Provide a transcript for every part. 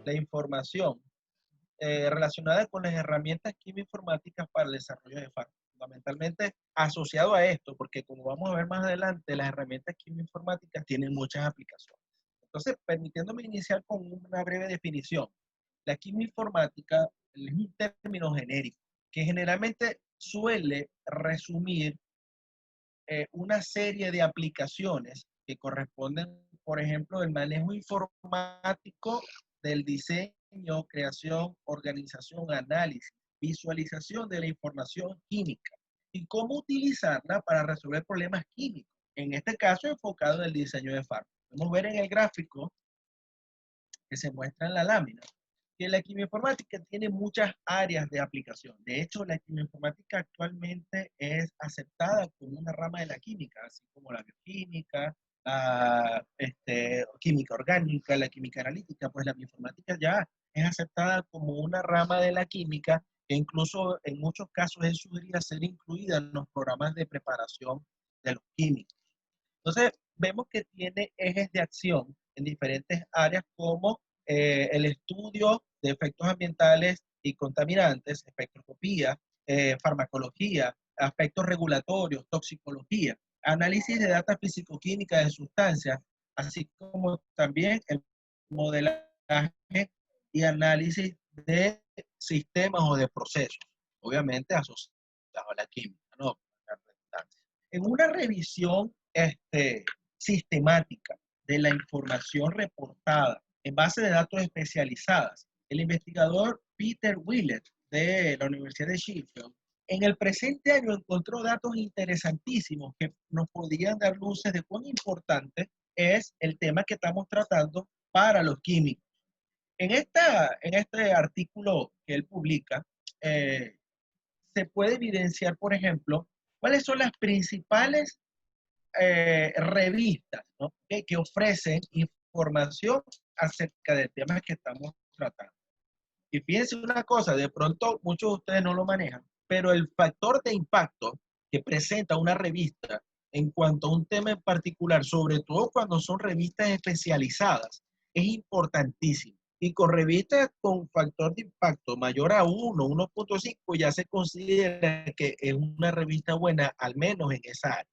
la información relacionada con las herramientas quimioinformáticas para el desarrollo de fármacos. Fundamentalmente asociado a esto, porque como vamos a ver más adelante, las herramientas quimioinformáticas tienen muchas aplicaciones. Entonces, permitiéndome iniciar con una breve definición. La quimioinformática es un término genérico que generalmente suele resumir una serie de aplicaciones que corresponden, por ejemplo, el manejo informático del diseño, creación, organización, análisis, visualización de la información química y cómo utilizarla para resolver problemas químicos. En este caso, enfocado en el diseño de fármacos. Podemos ver en el gráfico que se muestra en la lámina que la quimioinformática tiene muchas áreas de aplicación. De hecho, la quimioinformática actualmente es aceptada como una rama de la química, así como la bioquímica, la química orgánica, la química analítica, pues la bioinformática ya es aceptada como una rama de la química que incluso en muchos casos eso debería ser incluida en los programas de preparación de los químicos. Entonces, vemos que tiene ejes de acción en diferentes áreas como el estudio de efectos ambientales y contaminantes, espectroscopía, farmacología, aspectos regulatorios, toxicología, análisis de data físico-química de sustancias, así como también el modelaje y análisis de sistemas o de procesos, obviamente asociados a la química, ¿no? En una revisión sistemática de la información reportada en base de datos especializadas, el investigador Peter Willett de la Universidad de Sheffield en el presente año encontró datos interesantísimos que nos podían dar luces de cuán importante es el tema que estamos tratando para los químicos. En este artículo que él publica, eh, se puede evidenciar, por ejemplo, cuáles son las principales revistas, ¿no? que ofrecen información acerca de temas que estamos tratando. Y fíjense una cosa, de pronto muchos de ustedes no lo manejan, pero el factor de impacto que presenta una revista en cuanto a un tema en particular, sobre todo cuando son revistas especializadas, es importantísimo. Y con revistas con factor de impacto mayor a 1, 1.5, ya se considera que es una revista buena, al menos en esa área.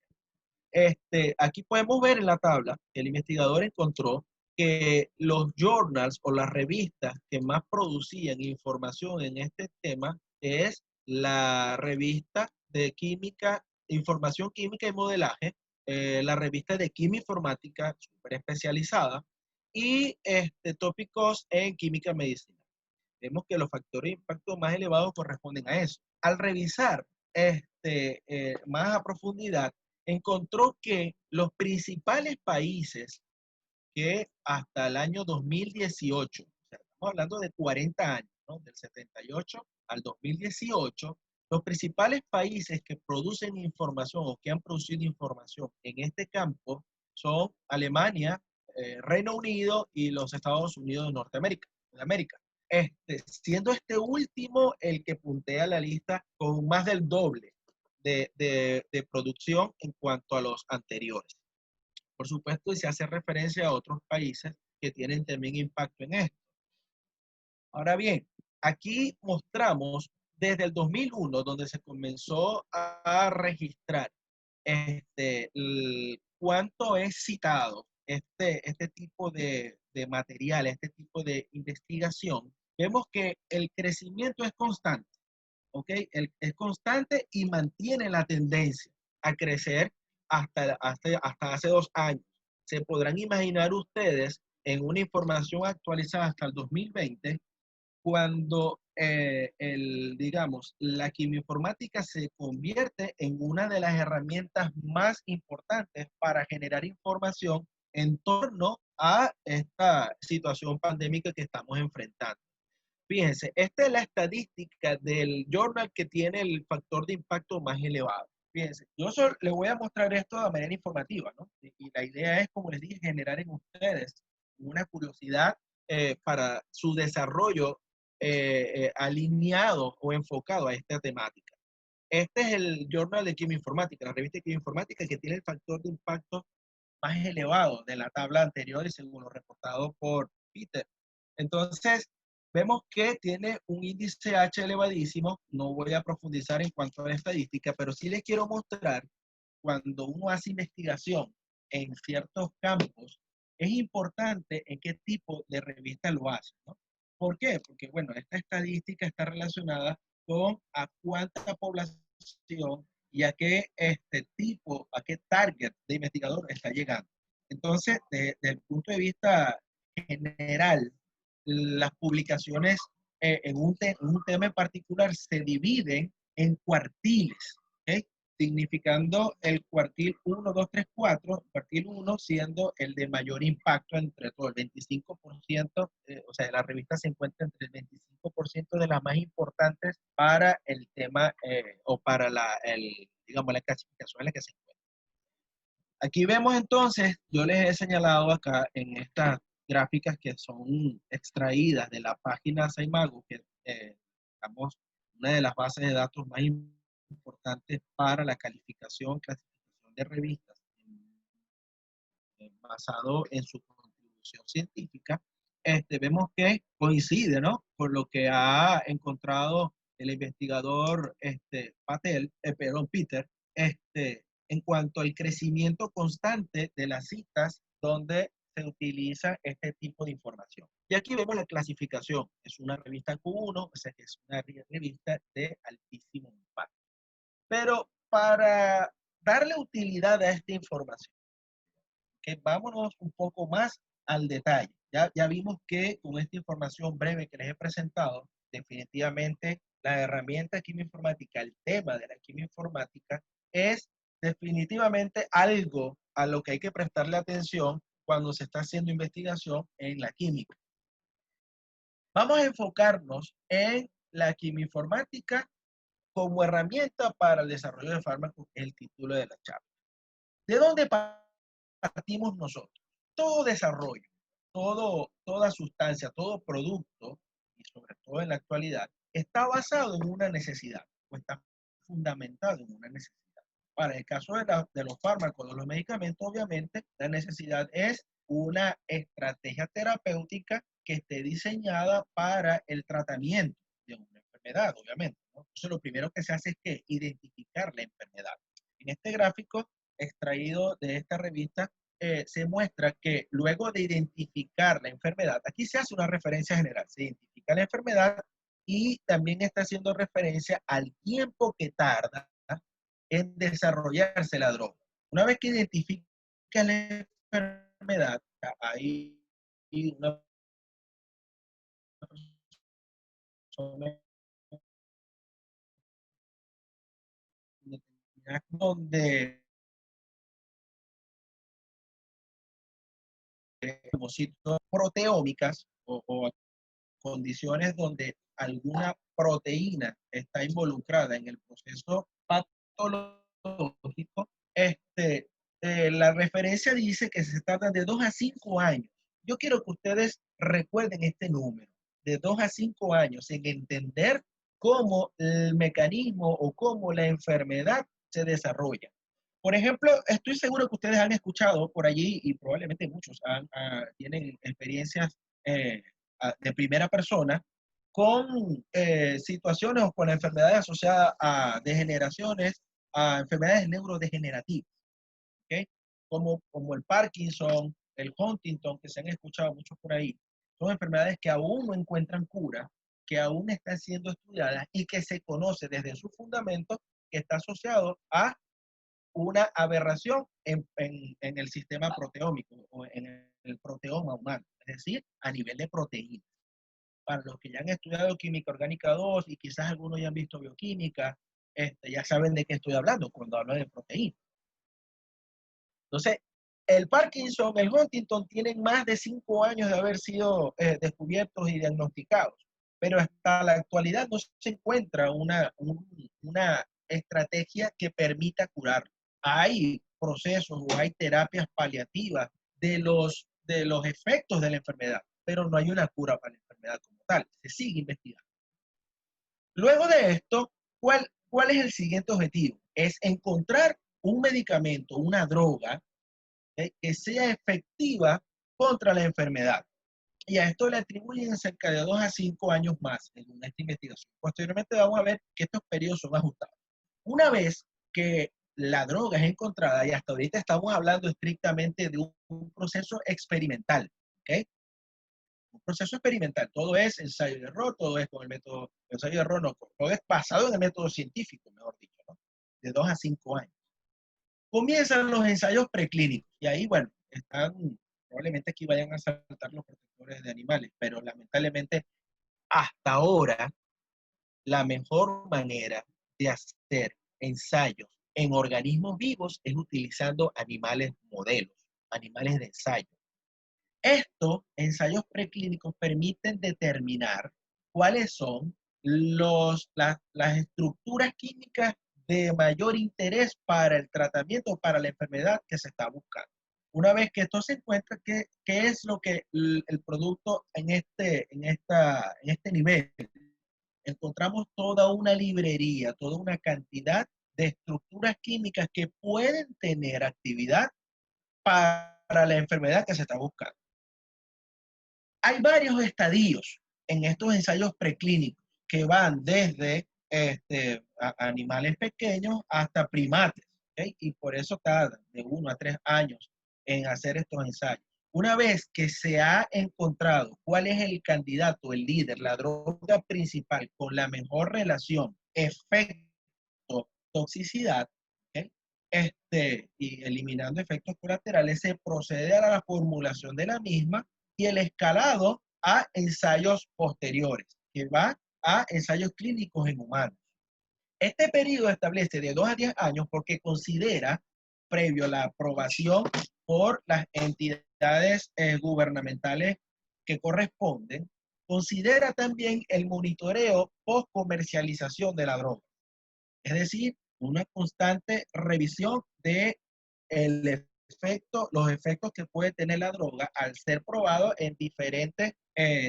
Aquí podemos ver en la tabla que el investigador encontró que los journals o las revistas que más producían información en este tema es la revista de química, información química y modelaje, la revista de química informática, súper especializada, y tópicos en química medicina. Vemos que los factores de impacto más elevados corresponden a eso. Al revisar más a profundidad, encontró que los principales países que hasta el año 2018, o sea, estamos hablando de 40 años, ¿no? Del 78 al 2018, los principales países que producen información o que han producido información en este campo son Alemania, Reino Unido y los Estados Unidos de Norteamérica, de América. Siendo este último el que puntea la lista con más del doble de producción en cuanto a los anteriores. Por supuesto, y se hace referencia a otros países que tienen también impacto en esto. Ahora bien, aquí mostramos desde el 2001, donde se comenzó a registrar cuánto es citado este tipo de material, este tipo de investigación, vemos que el crecimiento es constante, ¿ok? Es constante y mantiene la tendencia a crecer hasta hace 2 años. Se podrán imaginar ustedes en una información actualizada hasta el 2020, cuando digamos, la quimioinformática se convierte en una de las herramientas más importantes para generar información en torno a esta situación pandémica que estamos enfrentando. Fíjense, esta es la estadística del journal que tiene el factor de impacto más elevado. Fíjense, yo solo les voy a mostrar esto de manera informativa, ¿no? Y la idea es, como les dije, generar en ustedes una curiosidad para su desarrollo alineado o enfocado a esta temática. Este es el Journal de Quimioinformática, la revista de Quimioinformática que tiene el factor de impacto más elevado de la tabla anterior y según lo reportado por Peter. Entonces, vemos que tiene un índice H elevadísimo. No voy a profundizar en cuanto a la estadística, pero sí les quiero mostrar cuando uno hace investigación en ciertos campos, es importante en qué tipo de revista lo hace, ¿no? ¿Por qué? Porque, bueno, esta estadística está relacionada con a cuánta población y a qué tipo, a qué target de investigador está llegando. Entonces, desde el punto de vista general, las publicaciones un tema en particular se dividen en cuartiles, ¿ok? Significando el cuartil 1, 2, 3, 4, cuartil 1 siendo el de mayor impacto entre todo, el 25%, o sea, la revista se encuentra entre el 25% de las más importantes para el tema o para digamos, la clasificación en la que se encuentra. Aquí vemos entonces, yo les he señalado acá en estas gráficas que son extraídas de la página Saimago, que digamos, una de las bases de datos más importantes para la clasificación de revistas, basado en su contribución científica. Vemos que coincide, ¿no? Por lo que ha encontrado el investigador Peter, en cuanto al crecimiento constante de las citas donde se utiliza este tipo de información. Y aquí vemos la clasificación. Es una revista Q1, o sea que es una revista de altísimo impacto. Pero para darle utilidad a esta información, que vámonos un poco más al detalle. Ya vimos que con esta información breve que les he presentado, definitivamente la herramienta quimioinformática, el tema de la quimioinformática, es definitivamente algo a lo que hay que prestarle atención cuando se está haciendo investigación en la química. Vamos a enfocarnos en la quimioinformática como herramienta para el desarrollo de fármacos, el título de la charla. ¿De dónde partimos nosotros? Todo desarrollo, toda sustancia, todo producto, y sobre todo en la actualidad, está basado en una necesidad, o está fundamentado en una necesidad. Para el caso de los fármacos, de los medicamentos, obviamente, la necesidad es una estrategia terapéutica que esté diseñada para el tratamiento de una enfermedad, obviamente, ¿no? Entonces, lo primero que se hace es que identificar la enfermedad. En este gráfico extraído de esta revista, se muestra que luego de identificar la enfermedad, aquí se hace una referencia general, se identifica la enfermedad y también está haciendo referencia al tiempo que tarda en desarrollarse la droga. Una vez que identifica la enfermedad, hay una persona donde como proteómicas o condiciones donde alguna proteína está involucrada en el proceso patológico, la referencia dice que se trata de 2 a 5 años. Yo quiero que ustedes recuerden este número, de 2 a 5 años, en entender cómo el mecanismo o cómo la enfermedad se desarrolla. Por ejemplo, estoy seguro que ustedes han escuchado por allí y probablemente muchos tienen experiencias eh, de primera persona con situaciones o con enfermedades asociadas a degeneraciones, a enfermedades neurodegenerativas, ¿okay? Como el Parkinson, el Huntington, que se han escuchado mucho por ahí. Son enfermedades que aún no encuentran cura, que aún están siendo estudiadas y que se conoce desde su fundamento que está asociado a una aberración en el sistema proteómico o en el proteoma humano, es decir, a nivel de proteínas. Para los que ya han estudiado química orgánica 2 y quizás algunos ya han visto bioquímica, ya saben de qué estoy hablando cuando hablo de proteínas. Entonces, el Parkinson, el Huntington tienen más de 5 años de haber sido descubiertos y diagnosticados, pero hasta la actualidad no se encuentra una estrategia que permita curarlo. Hay procesos o hay terapias paliativas de los efectos de la enfermedad, pero no hay una cura para la enfermedad como tal. Se sigue investigando. Luego de esto, ¿cuál es el siguiente objetivo? Es encontrar un medicamento, una droga, que sea efectiva contra la enfermedad. y a esto le atribuyen cerca de 2 a 5 años más en esta investigación. Posteriormente vamos a ver que estos periodos son ajustados. Una vez que la droga es encontrada, y hasta ahorita estamos hablando estrictamente de un proceso experimental, ¿ok? Un proceso experimental, todo es ensayo y error, todo es con el método, ensayo y error, no, todo es basado en el método científico, mejor dicho, ¿no? De 2 a 5 años. Comienzan los ensayos preclínicos, y ahí, bueno, están, probablemente aquí vayan a saltar los protectores de animales, pero lamentablemente hasta ahora la mejor manera de hacer ensayos en organismos vivos es utilizando animales modelos, animales de ensayo. Estos ensayos preclínicos permiten determinar cuáles son las estructuras químicas de mayor interés para el tratamiento, para la enfermedad que se está buscando. Una vez que esto se encuentra, ¿qué es lo que el producto en este nivel? Encontramos toda una librería, toda una cantidad de estructuras químicas que pueden tener actividad para la enfermedad que se está buscando. Hay varios estadios en estos ensayos preclínicos que van desde animales pequeños hasta primates, ¿okay? Y por eso tardan de 1 a 3 años en hacer estos ensayos. Una vez que se ha encontrado cuál es el candidato, el líder, la droga principal con la mejor relación, efecto, toxicidad, ¿okay? Y eliminando efectos colaterales, se procede a la formulación de la misma y el escalado a ensayos posteriores, que va a ensayos clínicos en humanos. Este periodo establece de 2 a 10 años porque considera, previo a la aprobación por las entidades gubernamentales que corresponden, considera también el monitoreo post comercialización de la droga. Es decir, una constante revisión de los efectos que puede tener la droga al ser probado en diferentes,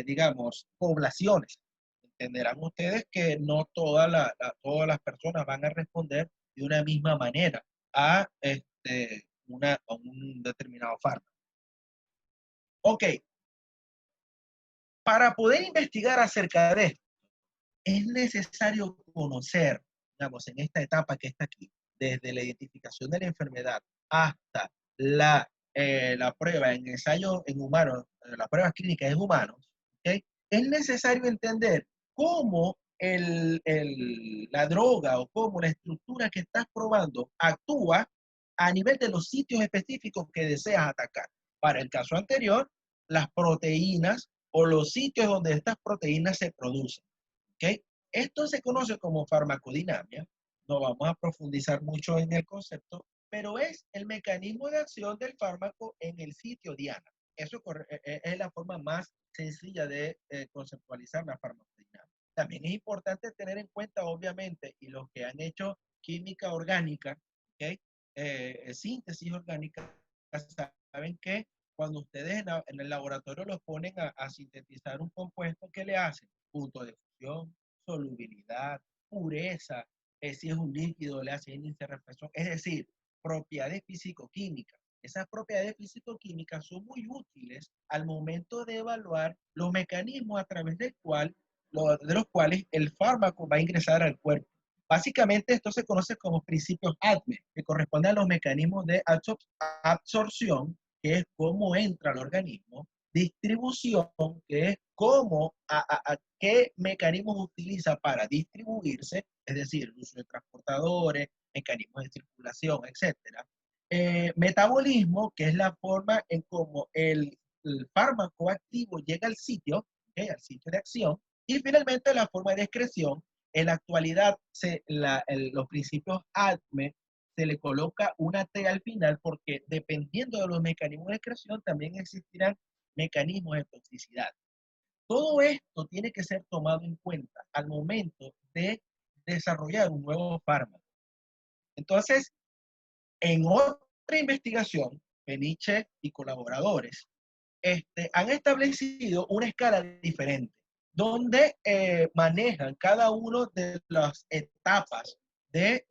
digamos, poblaciones. Entenderán ustedes que no todas las personas van a responder de una misma manera a, a un determinado fármaco. Ok, para poder investigar acerca de esto, es necesario conocer, digamos, en esta etapa que está aquí, desde la identificación de la enfermedad hasta la prueba en ensayos en humanos, la prueba clínica en humanos, ¿okay? Es necesario entender cómo la droga o cómo la estructura que estás probando actúa a nivel de los sitios específicos que deseas atacar. Para el caso anterior, las proteínas o los sitios donde estas proteínas se producen. ¿Okay? Esto se conoce como farmacodinamia. No vamos a profundizar mucho en el concepto, pero es el mecanismo de acción del fármaco en el sitio diana. Eso es la forma más sencilla de conceptualizar la farmacodinamia. También es importante tener en cuenta, obviamente, y los que han hecho química orgánica, ¿okay? Síntesis orgánica, saben que cuando ustedes en el laboratorio los ponen a sintetizar un compuesto, ¿qué le hacen? Punto de fusión, solubilidad, pureza, si es un líquido, le hacen índice de reflexión, es decir, propiedades físico-químicas. Esas propiedades físico-químicas son muy útiles al momento de evaluar los mecanismos a través de los cuales el fármaco va a ingresar al cuerpo. Básicamente esto se conoce como principios ADME, que corresponden a los mecanismos de absorción, que es cómo entra al organismo, distribución, que es cómo, qué mecanismos utiliza para distribuirse, es decir, el uso de transportadores, mecanismos de circulación, etcétera. Metabolismo, que es la forma en cómo el fármaco activo llega al sitio, ¿okay? Al sitio de acción, y finalmente la forma de excreción. En la actualidad, los principios ADME se le coloca una T al final porque dependiendo de los mecanismos de excreción también existirán mecanismos de toxicidad. Todo esto tiene que ser tomado en cuenta al momento de desarrollar un nuevo fármaco. Entonces, en otra investigación, Peniche y colaboradores han establecido una escala diferente, donde manejan cada una de las etapas del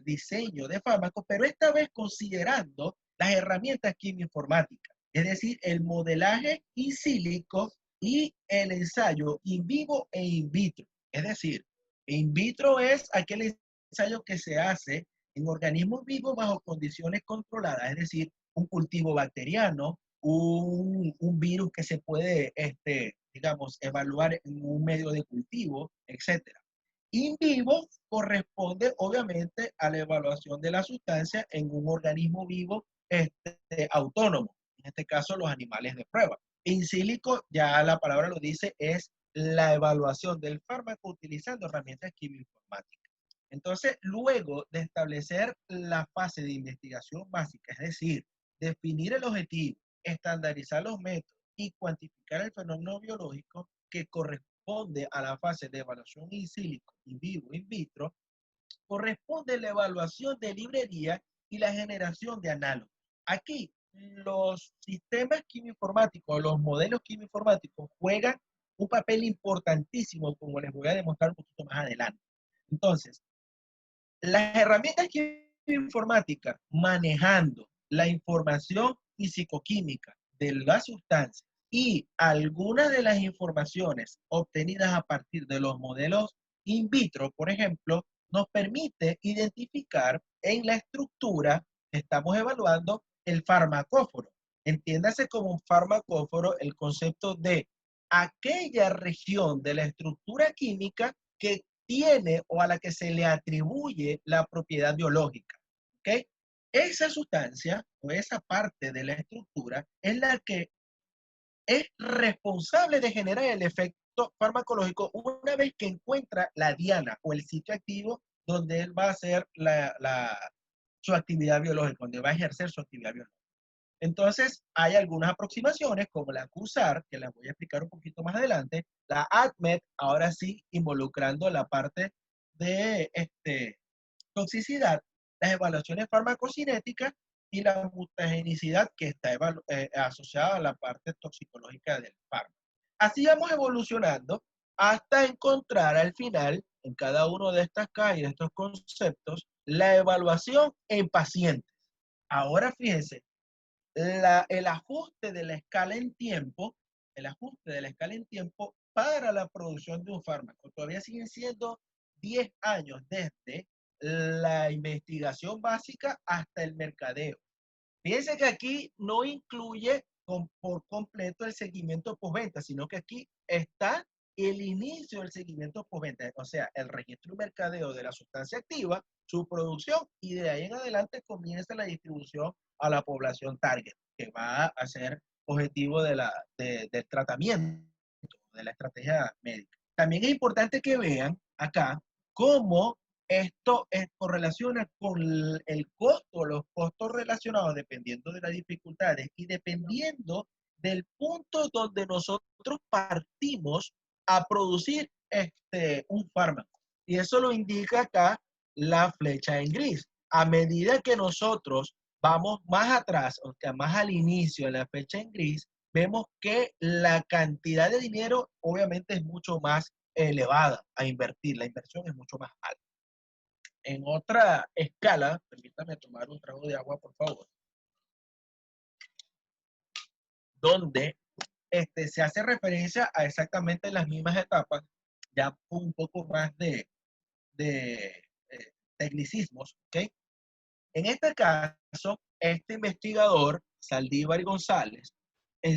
diseño de fármacos, pero esta vez considerando las herramientas quimioinformáticas, es decir, el modelaje in silico y el ensayo in vivo e in vitro. Es decir, in vitro es aquel ensayo que se hace en organismos vivos bajo condiciones controladas, es decir, un cultivo bacteriano, un virus que se puede, digamos, evaluar en un medio de cultivo, etcétera. In vivo corresponde obviamente a la evaluación de la sustancia en un organismo vivo autónomo, en este caso los animales de prueba. In silico, ya la palabra lo dice, es la evaluación del fármaco utilizando herramientas quimioinformáticas. Entonces, luego de establecer la fase de investigación básica, es decir, definir el objetivo, estandarizar los métodos y cuantificar el fenómeno biológico que corresponde a la fase de evaluación in silico, in vivo, in vitro, corresponde la evaluación de librería y la generación de análogos. Aquí, los sistemas quimioinformáticos, los modelos quimioinformáticos juegan un papel importantísimo, como les voy a demostrar un poquito más adelante. Entonces, las herramientas quimioinformáticas manejando la información fisicoquímica de la sustancia y algunas de las informaciones obtenidas a partir de los modelos in vitro, por ejemplo, nos permite identificar en la estructura que estamos evaluando el farmacóforo. Entiéndase como un farmacóforo el concepto de aquella región de la estructura química que tiene o a la que se le atribuye la propiedad biológica. ¿Ok? Esa sustancia o esa parte de la estructura es la que es responsable de generar el efecto farmacológico una vez que encuentra la diana o el sitio activo donde él va a hacer su actividad biológica, donde va a ejercer su actividad biológica. Entonces, hay algunas aproximaciones como la QSAR, que las voy a explicar un poquito más adelante, la ADMET, ahora sí, involucrando la parte de toxicidad, las evaluaciones farmacocinéticas y la mutagenicidad que está asociada a la parte toxicológica del fármaco. Así vamos evolucionando hasta encontrar al final, en cada uno de estas calles, de estos conceptos, la evaluación en pacientes. Ahora fíjense, el ajuste de la escala en tiempo, el ajuste de la escala en tiempo para la producción de un fármaco. Todavía siguen siendo 10 años desde la investigación básica hasta el mercadeo. Fíjense que aquí no incluye por completo el seguimiento postventa, sino que aquí está el inicio del seguimiento postventa, o sea, el registro y mercadeo de la sustancia activa, su producción, y de ahí en adelante comienza la distribución a la población target, que va a ser objetivo del tratamiento, de la estrategia médica. También es importante que vean acá cómo esto correlaciona con el costo, los costos relacionados dependiendo de las dificultades y dependiendo del punto donde nosotros partimos a producir un fármaco. Y eso lo indica acá la flecha en gris. A medida que nosotros vamos más atrás, o sea, más al inicio de la flecha en gris, vemos que la cantidad de dinero obviamente es mucho más elevada a invertir. La inversión es mucho más alta. En otra escala, permítame tomar un trago de agua, por favor, donde se hace referencia a exactamente las mismas etapas, ya un poco más de tecnicismos, ¿ok? En este caso, este investigador, Saldívar González, en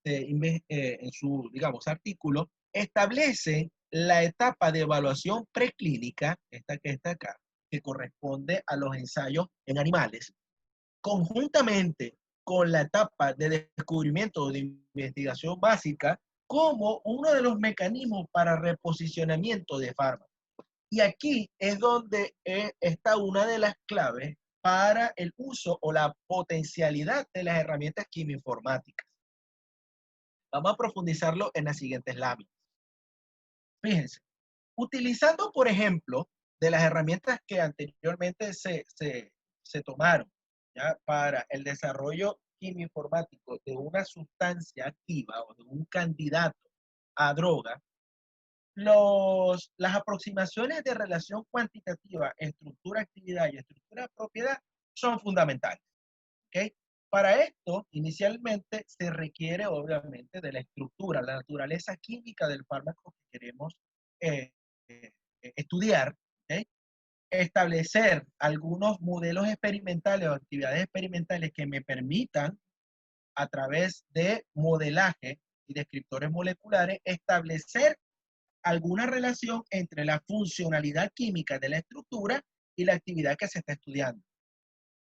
en su, digamos, artículo, establece la etapa de evaluación preclínica, esta que está acá, que corresponde a los ensayos en animales, conjuntamente con la etapa de descubrimiento de investigación básica, como uno de los mecanismos para reposicionamiento de fármacos. Y aquí es donde está una de las claves para el uso o la potencialidad de las herramientas quimioinformáticas. Vamos a profundizarlo en las siguientes láminas. Fíjense, utilizando, por ejemplo, de las herramientas que anteriormente se tomaron, ¿ya?, para el desarrollo quimioinformático de una sustancia activa o de un candidato a droga, las aproximaciones de relación cuantitativa, estructura actividad y estructura propiedad son fundamentales. ¿Okay? Para esto, inicialmente, se requiere obviamente de la estructura, la naturaleza química del fármaco que queremos eh, eh, estudiar, ¿ok? Establecer algunos modelos experimentales o actividades experimentales que me permitan, a través de modelaje y descriptores moleculares, establecer alguna relación entre la funcionalidad química de la estructura y la actividad que se está estudiando.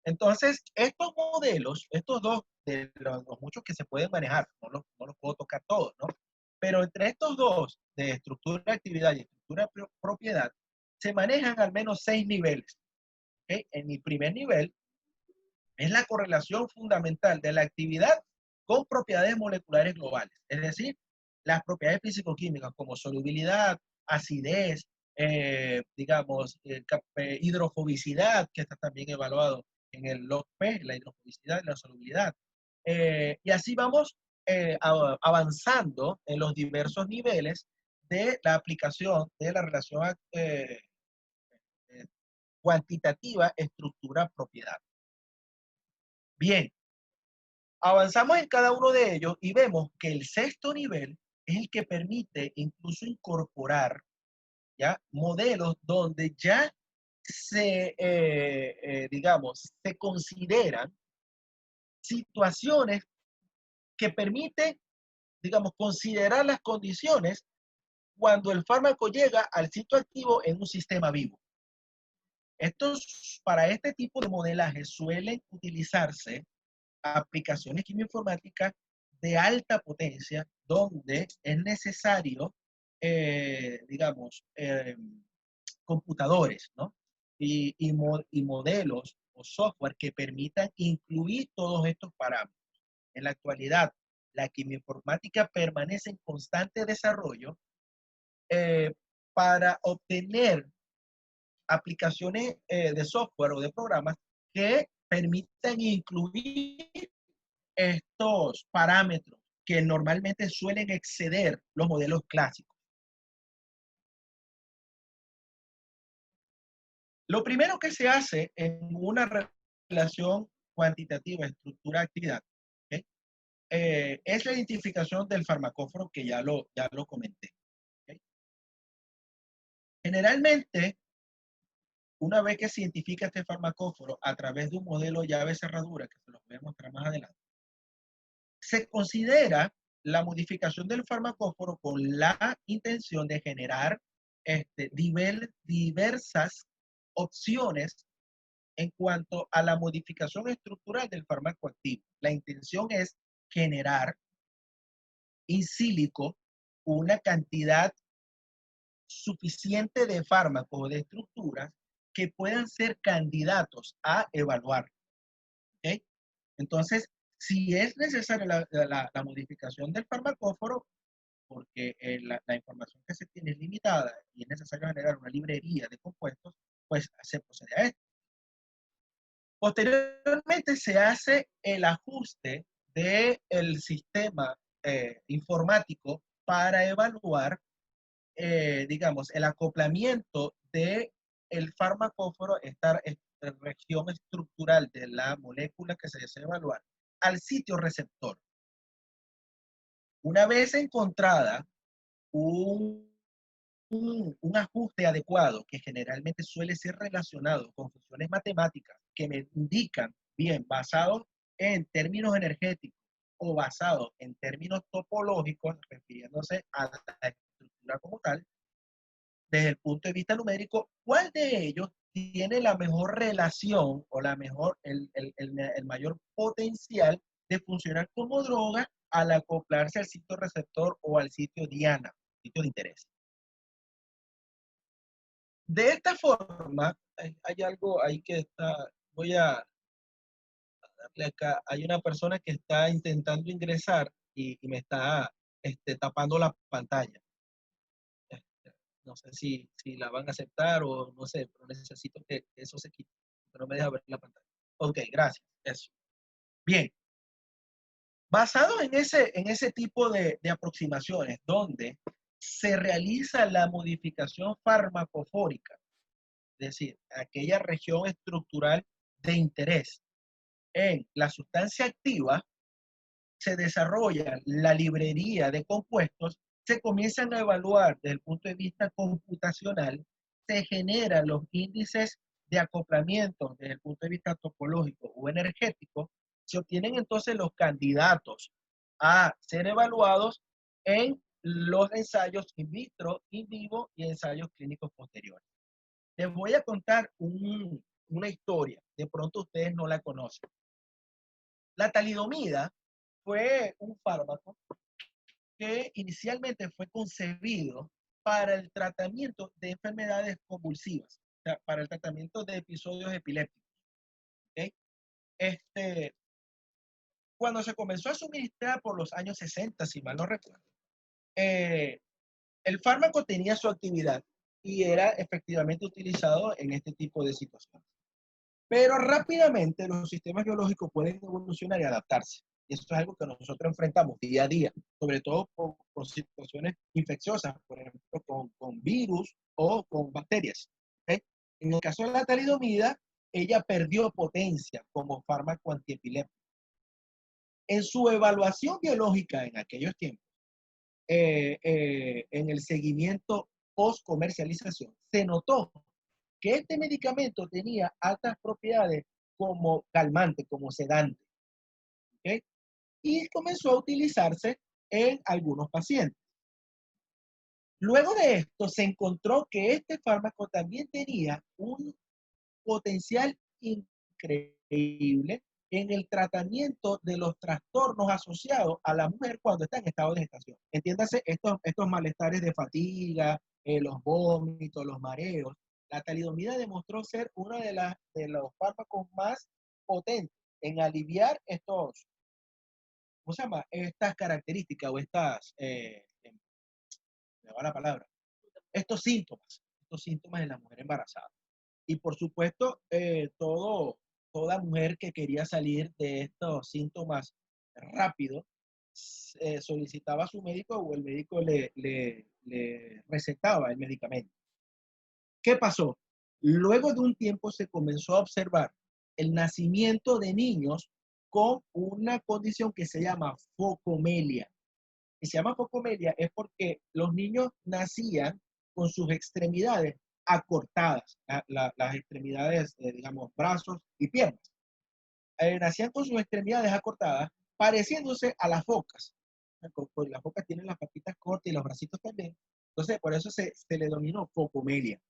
Entonces, estos modelos, estos dos, de los muchos que se pueden manejar, no los puedo tocar todos, ¿no? Pero entre estos dos, de estructura de actividad y estructura de propiedad, se manejan al menos 6 niveles. ¿Okay? En el primer nivel es la correlación fundamental de la actividad con propiedades moleculares globales, es decir, las propiedades físico-químicas como solubilidad, acidez, digamos, hidrofobicidad, que está también evaluado en el log-P, la hidrofobicidad y la solubilidad. Y así vamos avanzando en los diversos niveles de la aplicación de la relación eh, cuantitativa estructura-propiedad. Bien, avanzamos en cada uno de ellos y vemos que el sexto nivel es el que permite incluso incorporar ya modelos donde ya digamos, se consideran situaciones que permiten, digamos, considerar las condiciones cuando el fármaco llega al sitio activo en un sistema vivo. Para este tipo de modelaje suelen utilizarse aplicaciones quimioinformáticas de alta potencia donde es necesario, digamos, computadores, ¿no? Y modelos o software que permitan incluir todos estos parámetros. En la actualidad, la quimioinformática permanece en constante desarrollo eh, para obtener aplicaciones de software o de programas que permitan incluir estos parámetros que normalmente suelen exceder los modelos clásicos. Lo primero que se hace en una relación cuantitativa estructura-actividad, ¿okay? Es la identificación del farmacóforo que ya lo comenté. ¿Okay? Generalmente, una vez que se identifica este farmacóforo a través de un modelo llave cerradura, que se los voy a mostrar más adelante, se considera la modificación del farmacóforo con la intención de generar diversas opciones en cuanto a la modificación estructural del fármaco activo. La intención es generar in silico una cantidad suficiente de fármacos o de estructuras que puedan ser candidatos a evaluar. ¿Okay? Entonces, si es necesaria la modificación del farmacóforo, porque la información que se tiene es limitada y es necesario generar una librería de compuestos, pues se procede a esto. Posteriormente se hace el ajuste del sistema informático para evaluar, digamos, el acoplamiento de el farmacóforo, esta región estructural de la molécula que se desea evaluar, al sitio receptor. Una vez encontrada un, un ajuste adecuado, que generalmente suele ser relacionado con funciones matemáticas que me indican, bien, basado en términos energéticos o basado en términos topológicos, refiriéndose a la estructura como tal, desde el punto de vista numérico, ¿cuál de ellos tiene la mejor relación o el mayor potencial de funcionar como droga al acoplarse al sitio receptor o al sitio diana, sitio de interés? De esta forma, hay algo ahí que está, voy a darle acá, hay una persona que está intentando ingresar y me está tapando la pantalla. Este, no sé si la van a aceptar o no sé, pero necesito que eso se quite, que no me deja ver la pantalla. Ok, gracias. Eso. Bien, basado en ese tipo de aproximaciones donde se realiza la modificación farmacofórica, es decir, aquella región estructural de interés, en la sustancia activa, se desarrolla la librería de compuestos, se comienzan a evaluar desde el punto de vista computacional, se generan los índices de acoplamiento desde el punto de vista topológico o energético, se obtienen entonces los candidatos a ser evaluados en los ensayos in vitro, in vivo y ensayos clínicos posteriores. Les voy a contar una historia, de pronto ustedes no la conocen. La talidomida fue un fármaco que inicialmente fue concebido para el tratamiento de enfermedades convulsivas, o sea, para el tratamiento de episodios epilépticos. ¿Okay? Cuando se comenzó a suministrar por los años 60, si mal no recuerdo, eh, el fármaco tenía su actividad y era efectivamente utilizado en este tipo de situaciones. Pero rápidamente los sistemas biológicos pueden evolucionar y adaptarse. Y eso es algo que nosotros enfrentamos día a día, sobre todo con situaciones infecciosas, por ejemplo, con virus o con bacterias. ¿Okay? En el caso de la talidomida, ella perdió potencia como fármaco antiepiléptico. En su evaluación biológica en aquellos tiempos, en el seguimiento post-comercialización, se notó que este medicamento tenía altas propiedades como calmante, como sedante. ¿Okay? Y comenzó a utilizarse en algunos pacientes. Luego de esto se encontró que este fármaco también tenía un potencial increíble en el tratamiento de los trastornos asociados a la mujer cuando está en estado de gestación. Entiéndase, estos malestares de fatiga, los vómitos, los mareos. La talidomida demostró ser uno de los fármacos más potentes en aliviar estos, ¿cómo se llama? Estas características o me va la palabra, estos síntomas en la mujer embarazada. Y por supuesto, toda mujer que quería salir de estos síntomas rápido, solicitaba a su médico o el médico le recetaba el medicamento. ¿Qué pasó? Luego de un tiempo se comenzó a observar el nacimiento de niños con una condición que se llama focomelia. Y se llama focomelia es porque los niños nacían con sus extremidades acortadas, las extremidades, digamos, brazos y piernas. Nacían con sus extremidades acortadas, pareciéndose a las focas. Las focas tienen las patitas cortas y los bracitos también. Entonces, por eso se le denominó focomelia.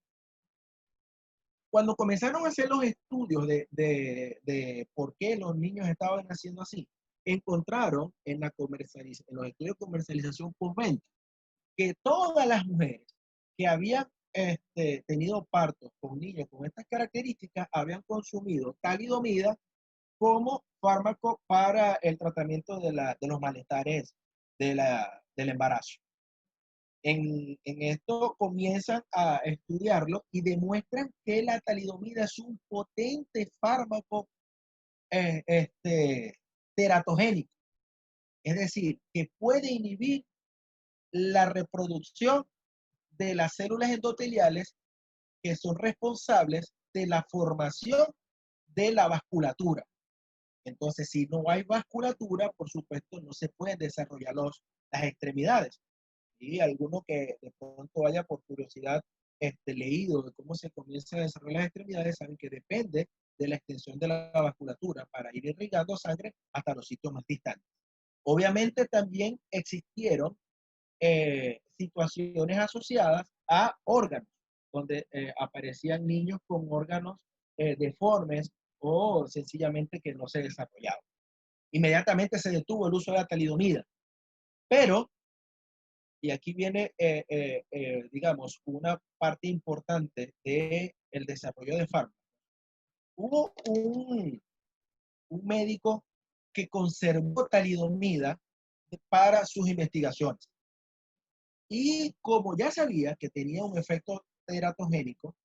Cuando comenzaron a hacer los estudios de por qué los niños estaban naciendo así, encontraron en los estudios de comercialización postventa que todas las mujeres que habían tenido partos con niños con estas características habían consumido talidomida como fármaco para el tratamiento de los malestares del embarazo. En esto comienzan a estudiarlo y demuestran que la talidomida es un potente fármaco teratogénico, es decir, que puede inhibir la reproducción de las células endoteliales que son responsables de la formación de la vasculatura. Entonces, si no hay vasculatura, por supuesto, no se pueden desarrollar las extremidades. Y alguno que de pronto haya por curiosidad leído de cómo se comienza a desarrollar las extremidades, saben que depende de la extensión de la vasculatura para ir irrigando sangre hasta los sitios más distantes. Obviamente también existieron situaciones asociadas a órganos, donde aparecían niños con órganos deformes o sencillamente que no se desarrollaban. Inmediatamente se detuvo el uso de la talidomida, pero, y aquí viene, digamos, una parte importante del desarrollo de fármacos. Hubo un médico que conservó talidomida para sus investigaciones. Y como ya sabía que tenía un efecto teratogénico,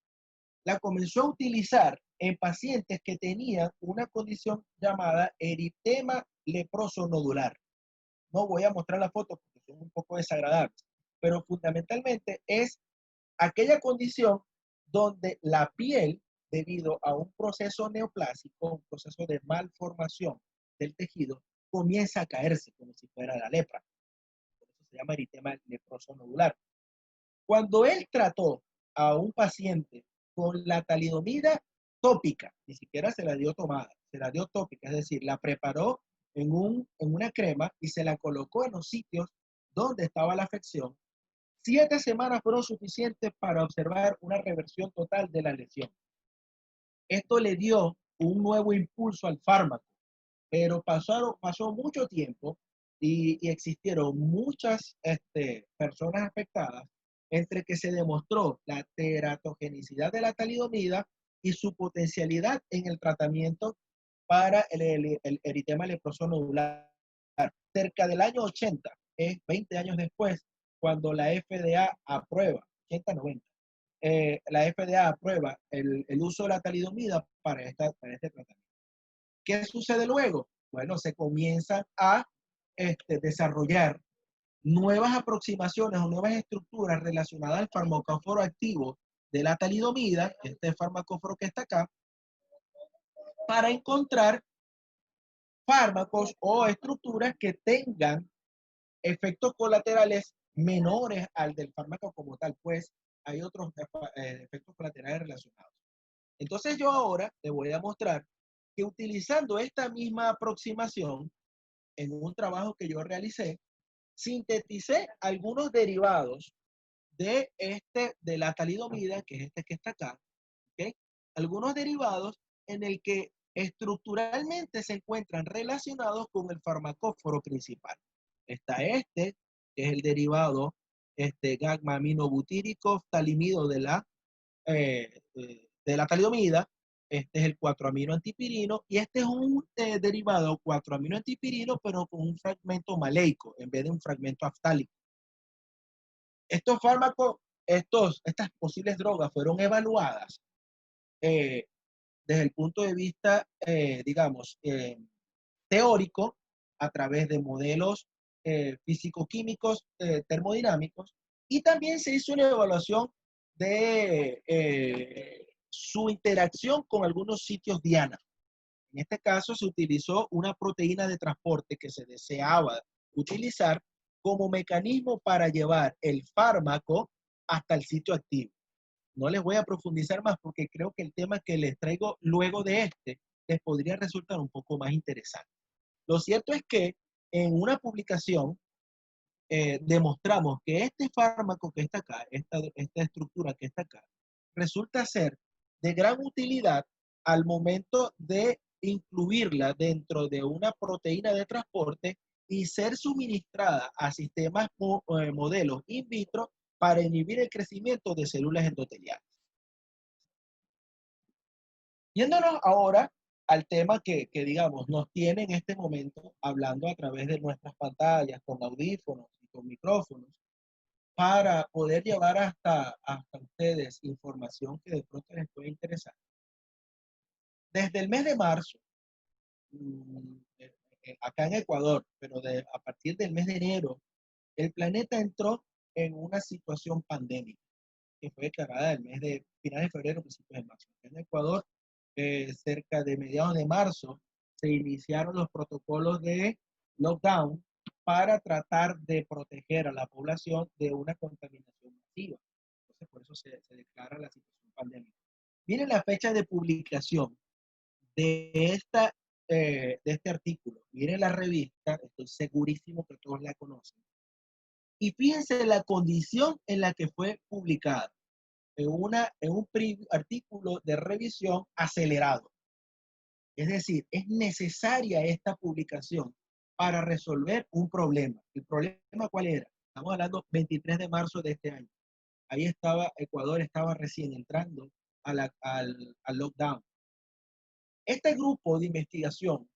la comenzó a utilizar en pacientes que tenían una condición llamada eritema leproso nodular. No voy a mostrar la foto porque son un poco desagradables, pero fundamentalmente es aquella condición donde la piel debido a un proceso neoplásico, un proceso de malformación del tejido, comienza a caerse como si fuera la lepra. Por eso se llama eritema leproso nodular. Cuando él trató a un paciente con la talidomida tópica, ni siquiera se la dio tomada, se la dio tópica, es decir, la preparó en una crema y se la colocó en los sitios donde estaba la afección. 7 semanas fueron suficientes para observar una reversión total de la lesión. Esto le dio un nuevo impulso al fármaco, pero pasó mucho tiempo y existieron muchas personas afectadas entre que se demostró la teratogenicidad de la talidomida y su potencialidad en el tratamiento para el eritema leproso nodular. Cerca del año 80, es 20 años después, cuando la FDA aprueba, 80-90, la FDA aprueba el uso de la talidomida para este tratamiento. ¿Qué sucede luego? Bueno, se comienzan a desarrollar nuevas aproximaciones o nuevas estructuras relacionadas al farmacóforo activo de la talidomida, este farmacóforo que está acá, para encontrar fármacos o estructuras que tengan efectos colaterales menores al del fármaco como tal, pues hay otros efectos colaterales relacionados. Entonces yo ahora te voy a mostrar que utilizando esta misma aproximación en un trabajo que yo realicé, sinteticé algunos derivados de la talidomida, que es este que está acá, ¿okay? Algunos derivados en el que estructuralmente se encuentran relacionados con el farmacóforo principal. Está que es el derivado gamma-aminobutírico ftalimido de la talidomida. Este es el 4-aminoantipirino y este es un derivado 4-aminoantipirino, pero con un fragmento maleico en vez de un fragmento aftálico. Estos fármacos, estas posibles drogas fueron evaluadas eh, desde el punto de vista, digamos, teórico, a través de modelos físico-químicos termodinámicos, y también se hizo una evaluación de su interacción con algunos sitios Diana. En este caso se utilizó una proteína de transporte que se deseaba utilizar como mecanismo para llevar el fármaco hasta el sitio activo. No les voy a profundizar más porque creo que el tema que les traigo luego de les podría resultar un poco más interesante. Lo cierto es que en una publicación demostramos que este fármaco que está acá, esta estructura que está acá, resulta ser de gran utilidad al momento de incluirla dentro de una proteína de transporte y ser suministrada a sistemas modelos in vitro para inhibir el crecimiento de células endoteliales. Yéndonos ahora al tema que, digamos, nos tiene en este momento hablando a través de nuestras pantallas, con audífonos y con micrófonos, para poder llevar hasta ustedes información que de pronto les puede interesar. Desde el mes de marzo, acá en Ecuador, pero a partir del mes de enero, el planeta entró en una situación pandémica que fue declarada el mes de finales de febrero, principios de marzo. En Ecuador, cerca de mediados de marzo, se iniciaron los protocolos de lockdown para tratar de proteger a la población de una contaminación masiva. Entonces, por eso se declara la situación pandémica. Miren la fecha de publicación de, de este artículo. Miren la revista, estoy segurísimo que todos la conocen. Y fíjense la condición en la que fue publicada. En un artículo de revisión acelerado. Es decir, es necesaria esta publicación para resolver un problema. ¿El problema cuál era? Estamos hablando 23 de marzo de este año. Ahí estaba, Ecuador estaba recién entrando al lockdown. Este grupo de investigación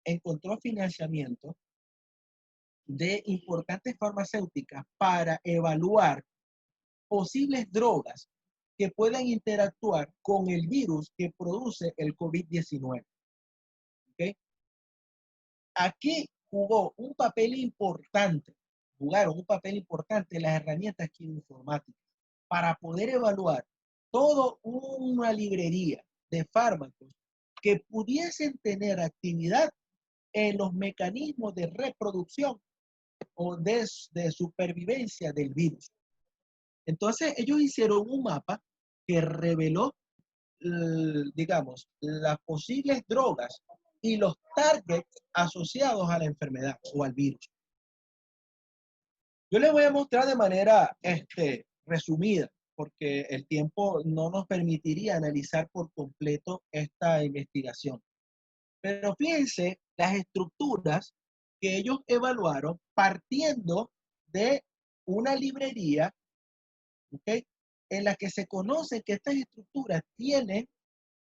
encontró financiamiento de importantes farmacéuticas para evaluar posibles drogas que puedan interactuar con el virus que produce el COVID-19. ¿Okay? Aquí jugaron un papel importante las herramientas quimioinformáticas para poder evaluar toda una librería de fármacos que pudiesen tener actividad en los mecanismos de reproducción o de supervivencia del virus. Entonces, ellos hicieron un mapa que reveló, digamos, las posibles drogas y los targets asociados a la enfermedad o al virus. Yo les voy a mostrar de manera resumida, porque el tiempo no nos permitiría analizar por completo esta investigación. Pero fíjense las estructuras que ellos evaluaron partiendo de una librería, ¿ok?, en la que se conoce que estas estructuras tienen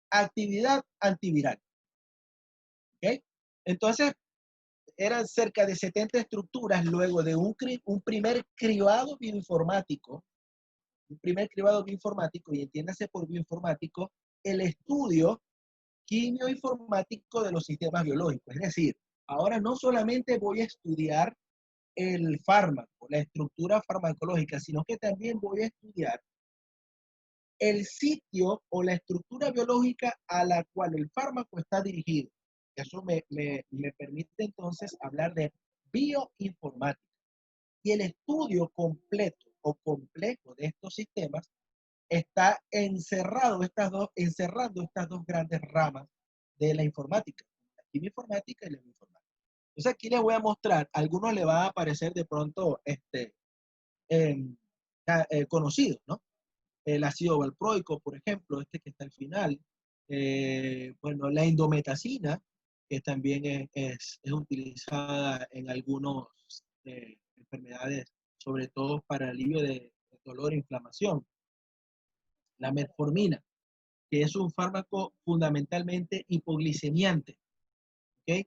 actividad antiviral. ¿Ok? Entonces, eran cerca de 70 estructuras luego de un primer cribado bioinformático, y entiéndase por bioinformático, el estudio quimioinformático de los sistemas biológicos. Es decir, ahora no solamente voy a estudiar el fármaco, la estructura farmacológica, sino que también voy a estudiar el sitio o la estructura biológica a la cual el fármaco está dirigido. Eso me permite entonces hablar de bioinformática. Y el estudio completo o complejo de estos sistemas está encerrando estas dos grandes ramas de la informática, la quimioinformática y la bioinformática. Entonces aquí les voy a mostrar, a algunos le va a aparecer de pronto conocido, ¿no? El ácido valproico, por ejemplo, que está al final. Bueno, la indometacina, que también es utilizada en algunas enfermedades, sobre todo para alivio de dolor e inflamación. La metformina, que es un fármaco fundamentalmente hipoglicemiante. ¿Okay?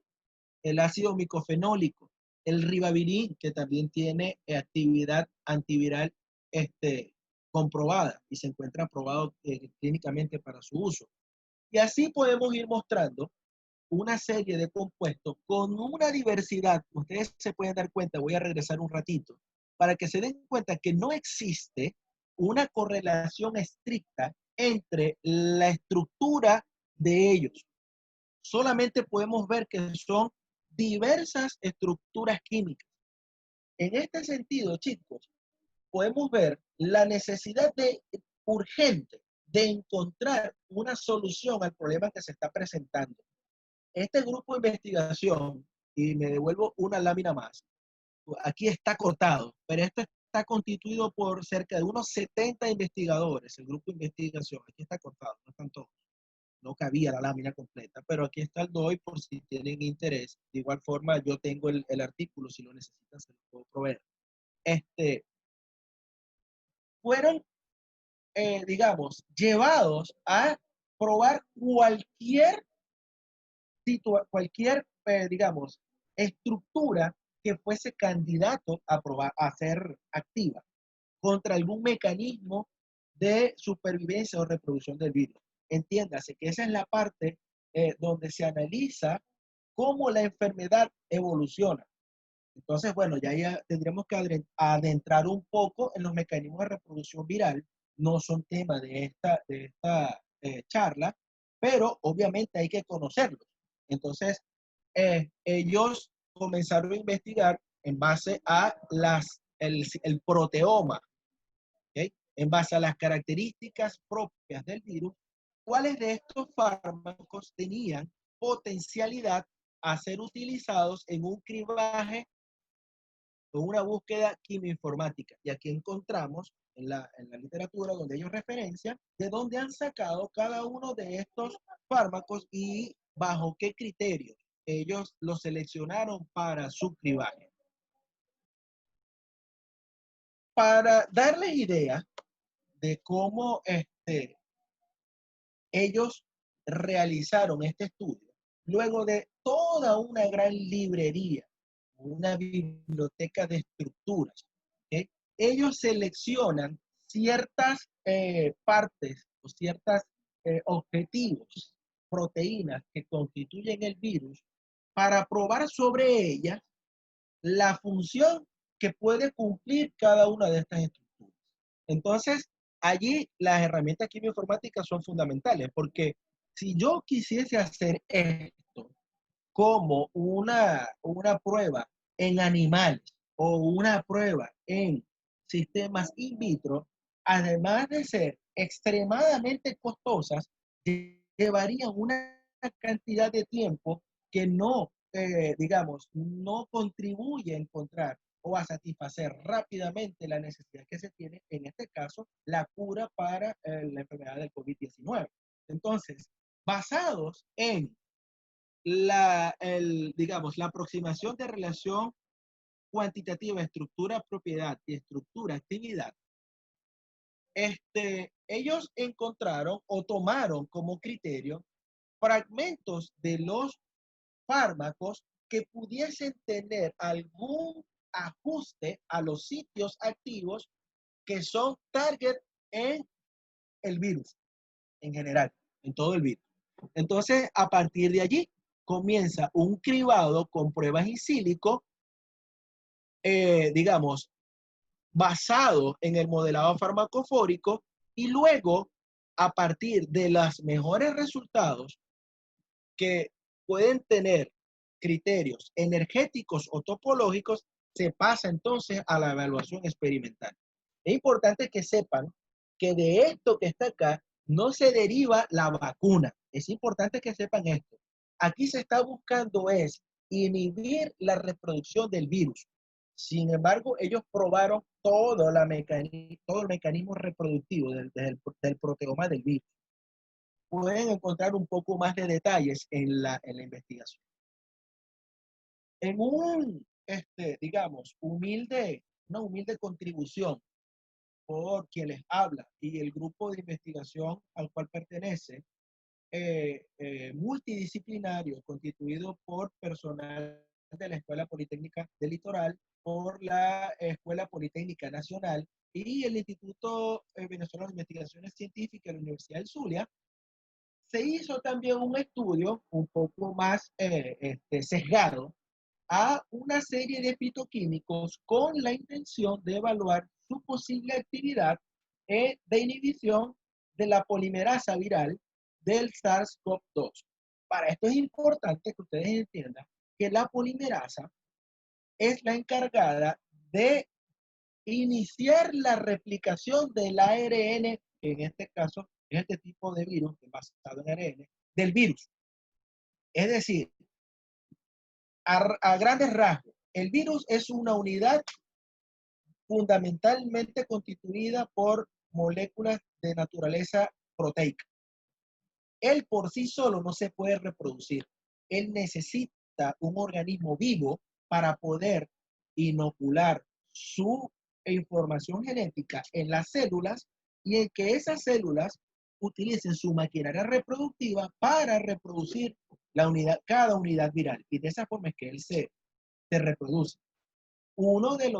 El ácido micofenólico, el ribavirin, que también tiene actividad antiviral comprobada y se encuentra aprobado clínicamente para su uso. Y así podemos ir mostrando una serie de compuestos con una diversidad. Ustedes se pueden dar cuenta, voy a regresar un ratito, para que se den cuenta que no existe una correlación estricta entre la estructura de ellos. Solamente podemos ver que son diversas estructuras químicas. En este sentido, chicos, podemos ver la necesidad urgente de encontrar una solución al problema que se está presentando. Este grupo de investigación, y me devuelvo una lámina más, aquí está cortado, pero esto está constituido por cerca de unos 70 investigadores, el grupo de investigación, aquí está cortado, no están todos. No cabía la lámina completa, pero aquí está el DOI por si tienen interés. De igual forma, yo tengo el artículo, si lo necesitan, se lo puedo proveer. Fueron, digamos, llevados a probar digamos, estructura que fuese candidato a ser activa contra algún mecanismo de supervivencia o reproducción del virus. Entiéndase que esa es la parte donde se analiza cómo la enfermedad evoluciona. Entonces, bueno, ya tendríamos que adentrar un poco en los mecanismos de reproducción viral. No son tema de esta charla, pero obviamente hay que conocerlos. Entonces, ellos comenzaron a investigar en base a el proteoma, ¿okay?, en base a las características propias del virus, cuáles de estos fármacos tenían potencialidad a ser utilizados en un cribaje o una búsqueda quimioinformática. Y aquí encontramos en la literatura donde ellos referencian de dónde han sacado cada uno de estos fármacos y bajo qué criterios ellos los seleccionaron para su cribaje. Para darles idea de cómo ellos realizaron este estudio, luego de toda una gran librería, una biblioteca de estructuras, ¿okay?, ellos seleccionan ciertas partes o ciertos objetivos, proteínas que constituyen el virus, para probar sobre ellas la función que puede cumplir cada una de estas estructuras. Entonces, allí las herramientas quimioinformáticas son fundamentales porque Si yo quisiese hacer esto como una prueba en animales o una prueba en sistemas in vitro, además de ser extremadamente costosas, llevarían una cantidad de tiempo que no, digamos, no contribuye a encontrar o a satisfacer rápidamente la necesidad que se tiene, en este caso, la cura para la enfermedad del COVID-19. Entonces, basados en digamos, la aproximación de relación cuantitativa, estructura-propiedad y estructura-actividad, ellos encontraron o tomaron como criterio fragmentos de los fármacos que pudiesen tener algún ajuste a los sitios activos que son target en el virus en general, en todo el virus. Entonces, a partir de allí, comienza un cribado con pruebas in sílico, digamos, basado en el modelado farmacofórico, y luego, a partir de los mejores resultados que pueden tener criterios energéticos o topológicos, se pasa entonces a la evaluación experimental. Es importante que sepan que de esto que está acá no se deriva la vacuna. Es importante que sepan esto. Aquí se está buscando es inhibir la reproducción del virus. Sin embargo, ellos probaron todo el mecanismo reproductivo del proteoma del virus. Pueden encontrar un poco más de detalles en la investigación. En digamos, una humilde contribución por quien les habla y el grupo de investigación al cual pertenece, multidisciplinario, constituido por personal de la Escuela Politécnica del Litoral, por la Escuela Politécnica Nacional y el Instituto Venezolano de Investigaciones Científicas de la Universidad del Zulia. Se hizo también un estudio un poco más sesgado a una serie de fitoquímicos con la intención de evaluar su posible actividad de inhibición de la polimerasa viral del SARS-CoV-2. Para esto es importante que ustedes entiendan que la polimerasa es la encargada de iniciar la replicación del ARN, que en este caso es este tipo de virus basado en ARN, del virus. Es decir, a grandes rasgos, el virus es una unidad fundamentalmente constituida por moléculas de naturaleza proteica. Él por sí solo no se puede reproducir. Él necesita un organismo vivo para poder inocular su información genética en las células y en que esas células utilicen su maquinaria reproductiva para reproducir cada unidad viral. Y de esa forma es que él se reproduce. Uno de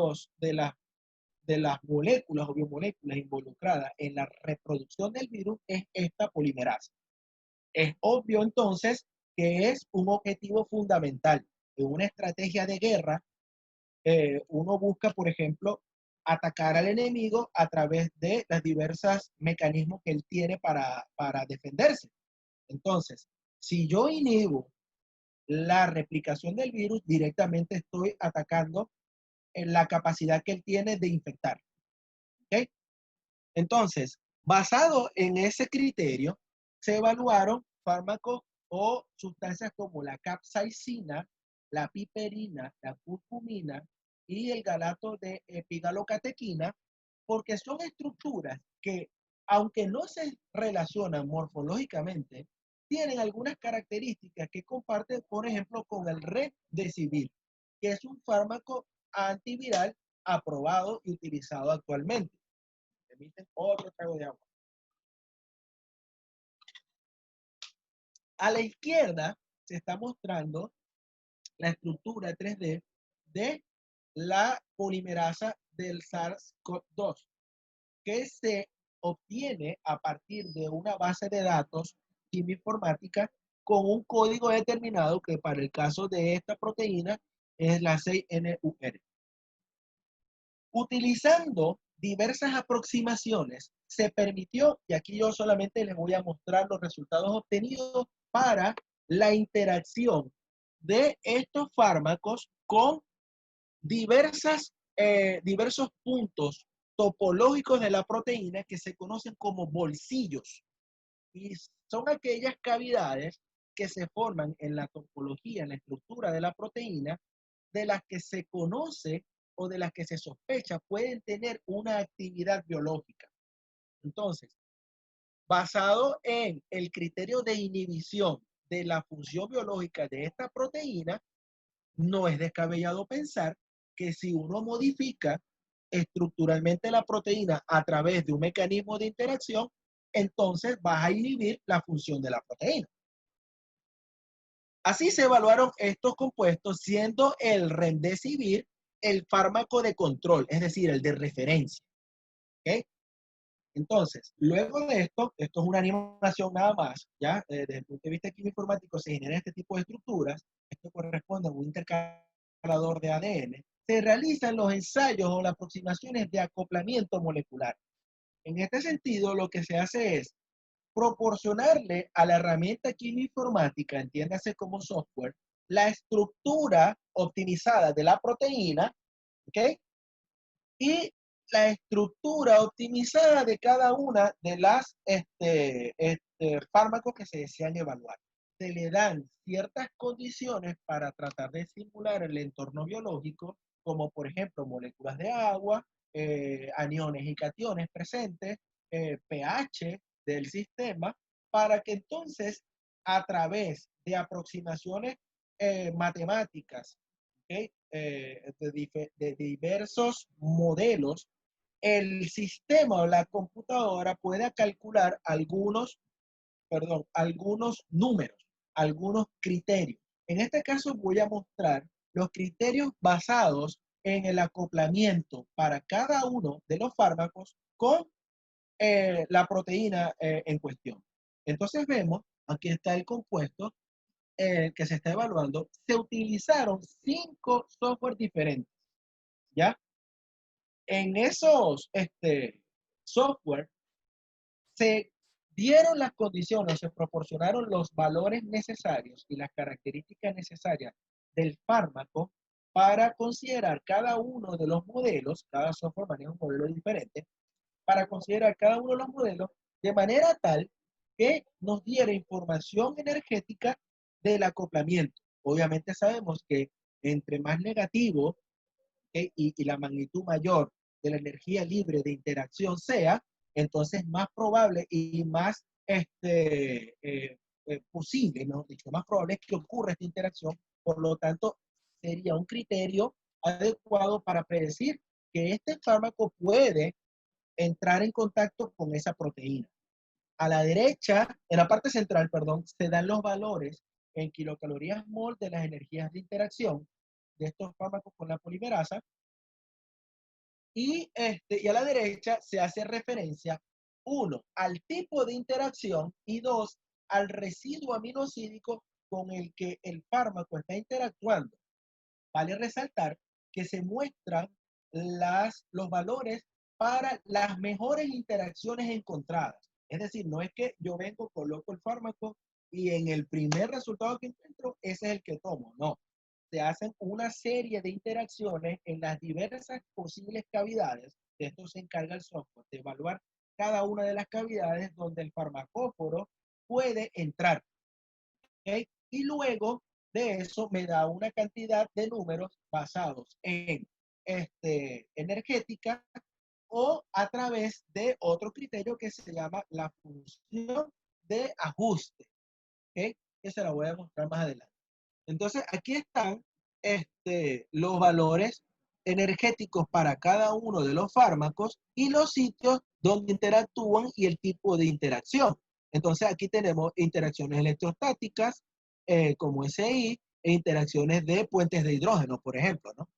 las moléculas o biomoléculas involucradas en la reproducción del virus es esta polimerasa. Es obvio entonces que es un objetivo fundamental. En una estrategia de guerra, uno busca, por ejemplo, atacar al enemigo a través de los diversos mecanismos que él tiene para defenderse. Entonces, si yo inhibo la replicación del virus, directamente estoy atacando en la capacidad que él tiene de infectar. ¿Okay? Entonces, basado en ese criterio, se evaluaron fármacos o sustancias como la capsaicina, la piperina, la curcumina y el galato de epigalocatequina, porque son estructuras que, aunque no se relacionan morfológicamente, tienen algunas características que comparten, por ejemplo, con el Remdesivir, que es un fármaco antiviral aprobado y utilizado actualmente. Permiten otro trago de agua. A la izquierda se está mostrando la estructura 3D de la polimerasa del SARS-CoV-2, que se obtiene a partir de una base de datos quimioinformática con un código determinado que para el caso de esta proteína es la 6NUR. Utilizando diversas aproximaciones, se permitió, y aquí yo solamente les voy a mostrar los resultados obtenidos para la interacción de estos fármacos con diversos puntos topológicos de la proteína que se conocen como bolsillos. Y son aquellas cavidades que se forman en la topología, en la estructura de la proteína, de las que se conoce o de las que se sospecha pueden tener una actividad biológica. Entonces, basado en el criterio de inhibición de la función biológica de esta proteína, no es descabellado pensar que si uno modifica estructuralmente la proteína a través de un mecanismo de interacción, entonces vas a inhibir la función de la proteína. Así se evaluaron estos compuestos, siendo el remdesivir el fármaco de control, es decir, el de referencia. ¿Okay? Entonces, luego de esto es una animación nada más, ¿ya? Desde el punto de vista químico-informático se generan este tipo de estructuras, esto corresponde a un intercalador de ADN, se realizan los ensayos o las aproximaciones de acoplamiento molecular. En este sentido, lo que se hace es proporcionarle a la herramienta químico-informática, entiéndase como software, la estructura optimizada de la proteína, ¿ok? Y la estructura optimizada de cada una de las fármacos que se desean evaluar. Se le dan ciertas condiciones para tratar de simular el entorno biológico, como por ejemplo moléculas de agua, aniones y cationes presentes, pH del sistema, para que entonces a través de aproximaciones matemáticas, ¿okay? De diversos modelos, el sistema o la computadora pueda calcular algunos números, algunos criterios. En este caso voy a mostrar los criterios basados en el acoplamiento para cada uno de los fármacos con la proteína en cuestión. Entonces vemos, aquí está el compuesto que se está evaluando. Se utilizaron 5 software diferentes, ¿ya? En esos software se dieron las condiciones, se proporcionaron los valores necesarios y las características necesarias del fármaco para considerar cada uno de los modelos, cada software maneja un modelo diferente, para considerar cada uno de los modelos de manera tal que nos diera información energética del acoplamiento. Obviamente sabemos que entre más negativo y la magnitud mayor de la energía libre de interacción sea, entonces más probable y más posible, ¿no? Dicho, más probable es que ocurra esta interacción. Por lo tanto, sería un criterio adecuado para predecir que este fármaco puede entrar en contacto con esa proteína. A la derecha, en la parte central, perdón, se dan los valores en kilocalorías mol de las energías de interacción de estos fármacos con la polimerasa. Y a la derecha se hace referencia, uno, al tipo de interacción y dos, al residuo aminosídico con el que el fármaco está interactuando. Vale resaltar que se muestran los valores para las mejores interacciones encontradas. Es decir, no es que yo vengo, coloco el fármaco y en el primer resultado que encuentro, ese es el que tomo. No, se hacen una serie de interacciones en las diversas posibles cavidades. De esto se encarga el software, de evaluar cada una de las cavidades donde el farmacóforo puede entrar. ¿Okay? Y luego de eso me da una cantidad de números basados en energética o a través de otro criterio que se llama la función de ajuste. ¿Okay? Que se la voy a mostrar más adelante. Entonces, aquí están los valores energéticos para cada uno de los fármacos y los sitios donde interactúan y el tipo de interacción. Entonces, aquí tenemos interacciones electrostáticas, como SI, e interacciones de puentes de hidrógeno, por ejemplo, ¿no?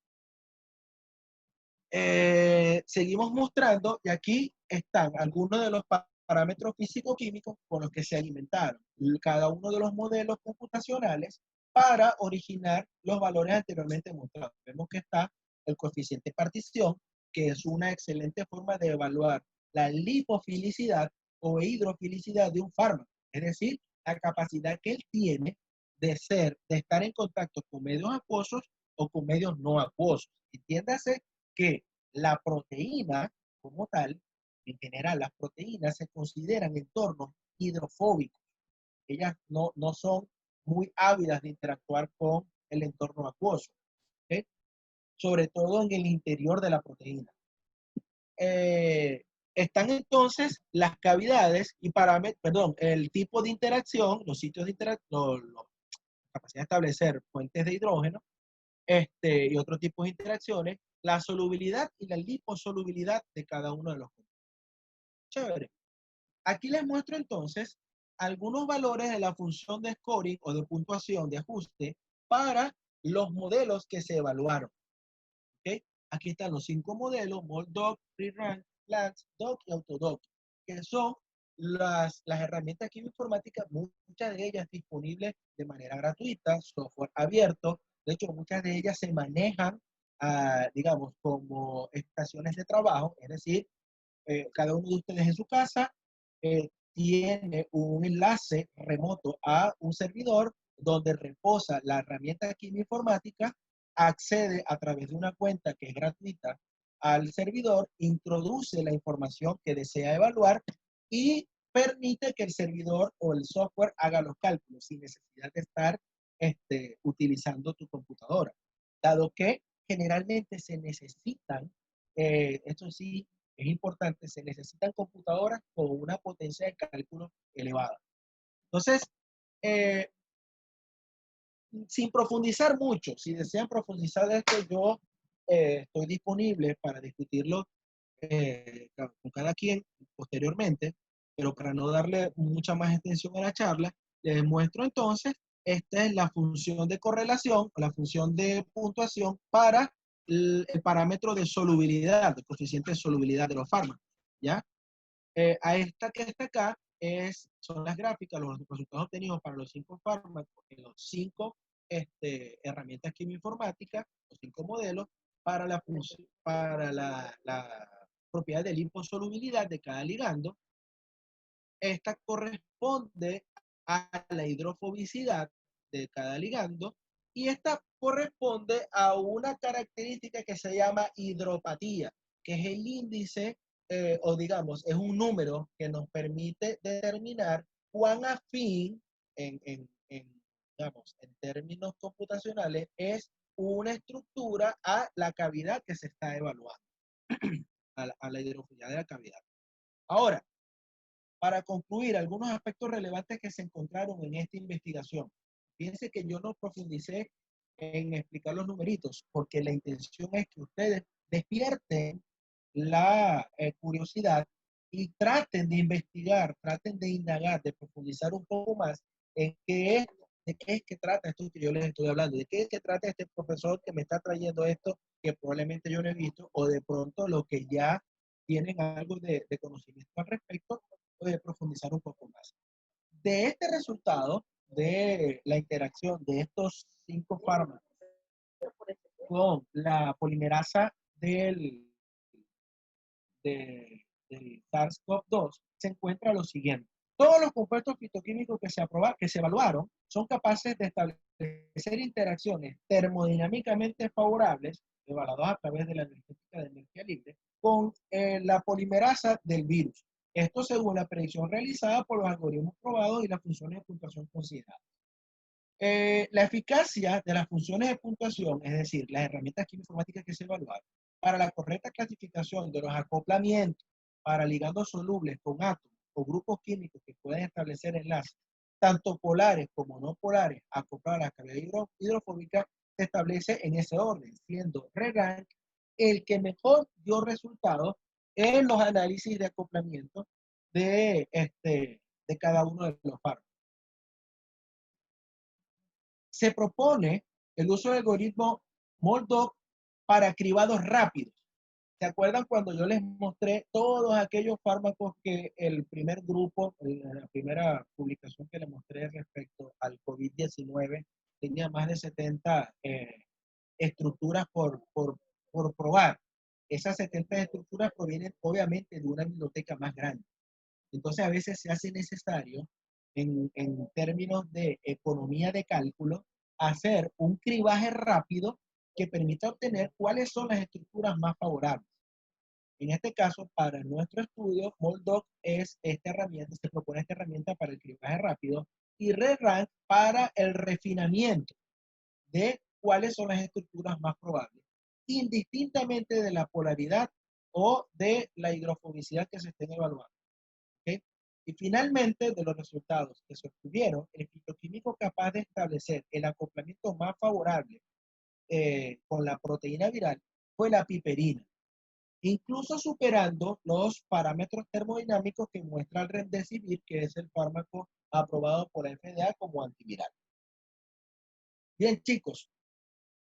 Seguimos mostrando y aquí están algunos de los parámetros físico-químicos con los que se alimentaron cada uno de los modelos computacionales para originar los valores anteriormente mostrados. Vemos que está el coeficiente de partición, que es una excelente forma de evaluar la lipofilicidad o hidrofilicidad de un fármaco, es decir, la capacidad que él tiene de estar en contacto con medios acuosos o con medios no acuosos. Entiéndase que la proteína como tal, en general, las proteínas se consideran entornos hidrofóbicos. Ellas no son muy ávidas de interactuar con el entorno acuoso, ¿okay? Sobre todo en el interior de la proteína. Están entonces las cavidades y parámetros, perdón, el tipo de interacción, los sitios de interacción, la capacidad de establecer fuentes de hidrógeno, y otros tipos de interacciones, la solubilidad y la liposolubilidad de cada uno de los compuestos. Chévere. Aquí les muestro entonces algunos valores de la función de scoring o de puntuación de ajuste para los modelos que se evaluaron. ¿Okay? Aquí están los 5 modelos: MolDoc, PreRank, Lance, Doc y Autodoc, que son las herramientas quimioinformáticas, muchas de ellas disponibles de manera gratuita, software abierto. De hecho, muchas de ellas se manejan, digamos, como estaciones de trabajo, es decir, cada uno de ustedes en su casa tiene un enlace remoto a un servidor donde reposa la herramienta quimioinformática, accede a través de una cuenta que es gratuita al servidor, introduce la información que desea evaluar y permite que el servidor o el software haga los cálculos sin necesidad de estar utilizando tu computadora. Dado que generalmente se necesitan, esto sí es importante, se necesitan computadoras con una potencia de cálculo elevada. Entonces, eh, sin profundizar mucho, si desean profundizar de esto, yo estoy disponible para discutirlo con cada quien posteriormente, pero para no darle mucha más extensión a la charla, les muestro entonces, esta es la función de correlación, la función de puntuación para el parámetro de solubilidad, el coeficiente de solubilidad de los fármacos, ¿ya? A esta que está acá son las gráficas, los resultados obtenidos para los 5 fármacos en los 5 herramientas quimioinformáticas, los 5 modelos, para la propiedad de liposolubilidad de cada ligando. Esta corresponde a la hidrofobicidad de cada ligando y esta corresponde a una característica que se llama hidropatía, que es el índice, o digamos, es un número que nos permite determinar cuán afín digamos, en términos computacionales es una estructura a la cavidad que se está evaluando, a la hidrofobicidad de la cavidad. Ahora, para concluir, algunos aspectos relevantes que se encontraron en esta investigación. Fíjense que yo no profundicé en explicar los numeritos, porque la intención es que ustedes despierten la curiosidad y traten de investigar, traten de indagar, de profundizar un poco más en de qué es que trata esto que yo les estoy hablando, de qué es que trata este profesor que me está trayendo esto que probablemente yo no he visto, o de pronto los que ya tienen algo de conocimiento al respecto, puede profundizar un poco más. De este resultado, de la interacción de estos 5 fármacos con la polimerasa del SARS-CoV-2, se encuentra lo siguiente. Todos los compuestos fitoquímicos que se evaluaron son capaces de establecer interacciones termodinámicamente favorables, evaluadas a través de la energética de energía libre, con la polimerasa del virus. Esto según la predicción realizada por los algoritmos probados y las funciones de puntuación consideradas. La eficacia de las funciones de puntuación, es decir, las herramientas quimioinformáticas que se evaluaron, para la correcta clasificación de los acoplamientos para ligandos solubles con átomos o grupos químicos que pueden establecer enlaces, tanto polares como no polares, acoplados a la cavidad hidrofóbica, se establece en ese orden, siendo RERANK el que mejor dio resultados en los análisis de acoplamiento de cada uno de los fármacos. Se propone el uso del algoritmo MolDoc para cribados rápidos. ¿Se acuerdan cuando yo les mostré todos aquellos fármacos que el primer grupo, la primera publicación que les mostré respecto al COVID-19, tenía más de 70 estructuras por probar? esas 70 estructuras provienen obviamente de una biblioteca más grande. Entonces, a veces se hace necesario, en términos de economía de cálculo, hacer un cribaje rápido que permita obtener cuáles son las estructuras más favorables. En este caso, para nuestro estudio, Moldoc es esta herramienta, se propone esta herramienta para el cribaje rápido y RedRank para el refinamiento de cuáles son las estructuras más probables, indistintamente de la polaridad o de la hidrofobicidad que se estén evaluando. ¿Okay? Y finalmente, de los resultados que se obtuvieron, el fitoquímico capaz de establecer el acoplamiento más favorable con la proteína viral fue la piperina, incluso superando los parámetros termodinámicos que muestra el Remdesivir, que es el fármaco aprobado por la FDA como antiviral. Bien, chicos,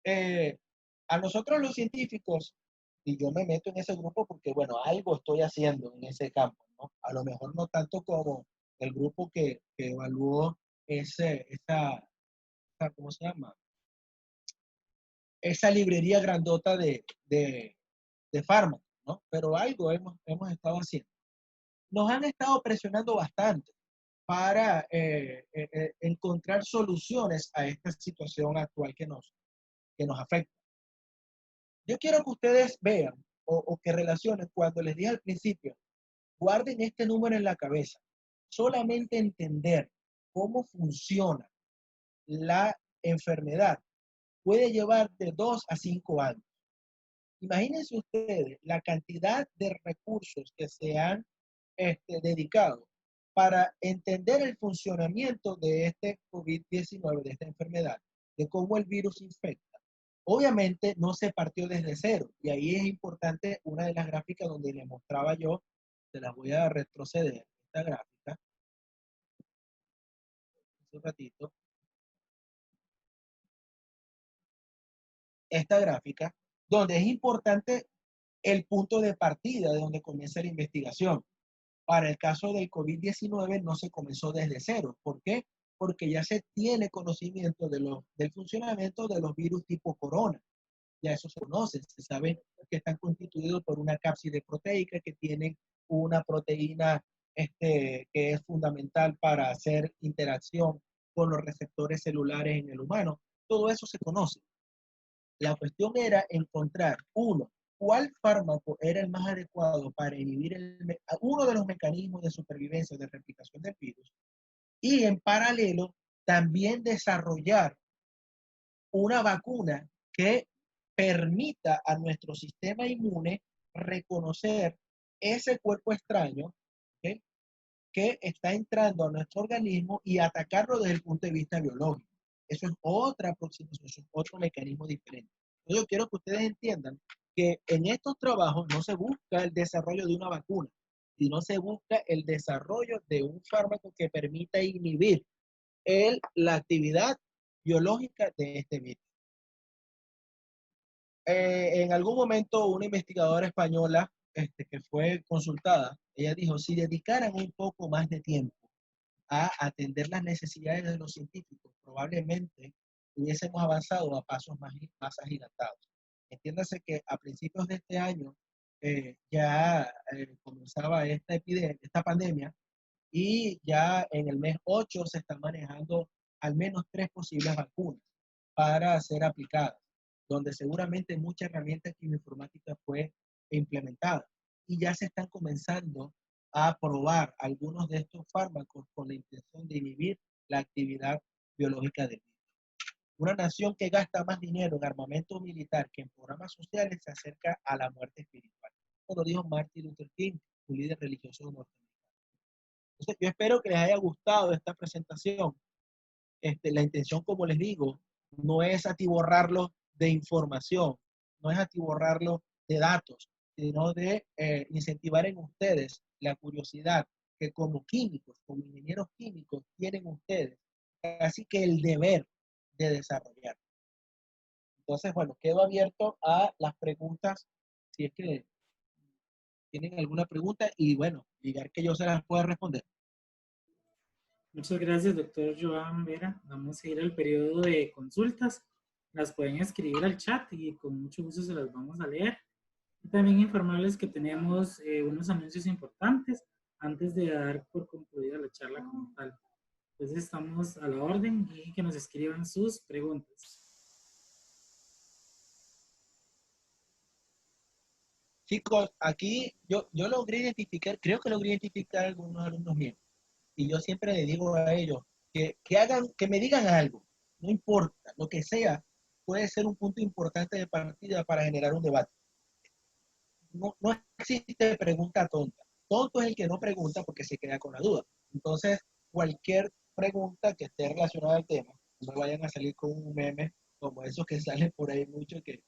a nosotros los científicos, y yo me meto en ese grupo porque, bueno, algo estoy haciendo en ese campo, ¿no? A lo mejor no tanto como el grupo que evaluó esa, ¿cómo se llama? Esa librería grandota de fármacos, ¿no? Pero algo hemos estado haciendo. Nos han estado presionando bastante para encontrar soluciones a esta situación actual que nos afecta. Yo quiero que ustedes vean o que relacionen cuando les dije al principio, guarden este número en la cabeza. Solamente entender cómo funciona la enfermedad puede llevar de 2 a 5 años. Imagínense ustedes la cantidad de recursos que se han dedicado para entender el funcionamiento de este COVID-19, de esta enfermedad, de cómo el virus infecta. Obviamente no se partió desde cero, y ahí es importante una de las gráficas donde les mostraba yo, se las voy a retroceder, esta gráfica, un ratito, esta gráfica, donde es importante el punto de partida de donde comienza la investigación. Para el caso del COVID-19 no se comenzó desde cero. ¿Por qué? Porque ya se tiene conocimiento del funcionamiento de los virus tipo corona. Ya eso se conoce, se sabe que están constituidos por una cápside proteica, que tienen una proteína que es fundamental para hacer interacción con los receptores celulares en el humano. Todo eso se conoce. La cuestión era encontrar, uno, cuál fármaco era el más adecuado para inhibir uno de los mecanismos de supervivencia de replicación del virus, y en paralelo también desarrollar una vacuna que permita a nuestro sistema inmune reconocer ese cuerpo extraño, ¿okay?, que está entrando a nuestro organismo y atacarlo desde el punto de vista biológico. Eso es otra aproximación, eso es otro mecanismo diferente. Yo quiero que ustedes entiendan que en estos trabajos no se busca el desarrollo de una vacuna, sino se busca el desarrollo de un fármaco que permita inhibir la actividad biológica de este virus. En algún momento una investigadora española que fue consultada, ella dijo, si dedicaran un poco más de tiempo a atender las necesidades de los científicos, probablemente hubiésemos avanzado a pasos más agigantados. Entiéndase que a principios de este año ya comenzaba esta pandemia, y ya en el mes 8 se están manejando al menos 3 posibles vacunas para ser aplicadas, donde seguramente mucha herramienta quimioinformática fue implementada, y ya se están comenzando a probar algunos de estos fármacos con la intención de inhibir la actividad biológica del virus. Una nación que gasta más dinero en armamento militar que en programas sociales se acerca a la muerte espiritual. Esto lo dijo Martin Luther King, un líder religioso norteamericano. Entonces, yo espero que les haya gustado esta presentación. La intención, como les digo, no es atiborrarlos de información, no es atiborrarlos de datos, sino de incentivar en ustedes la curiosidad que como químicos, como ingenieros químicos, tienen ustedes, así que el deber de desarrollar. Entonces, bueno, quedo abierto a las preguntas, si es que tienen alguna pregunta, y bueno, llegar que yo se las pueda responder. Muchas gracias, doctor Joan Vera. Vamos a ir al periodo de consultas. Las pueden escribir al chat y con mucho gusto se las vamos a leer. También informarles que tenemos unos anuncios importantes antes de dar por concluida la charla como tal. Entonces estamos a la orden y que nos escriban sus preguntas. Chicos, aquí yo logré identificar, creo que logré identificar a algunos alumnos míos. Y yo siempre le digo a ellos que hagan, que me digan algo, no importa, lo que sea, puede ser un punto importante de partida para generar un debate. No existe pregunta tonta. Tonto es el que no pregunta porque se queda con la duda. Entonces, cualquier pregunta que esté relacionada al tema, no vayan a salir con un meme como esos que salen por ahí mucho, que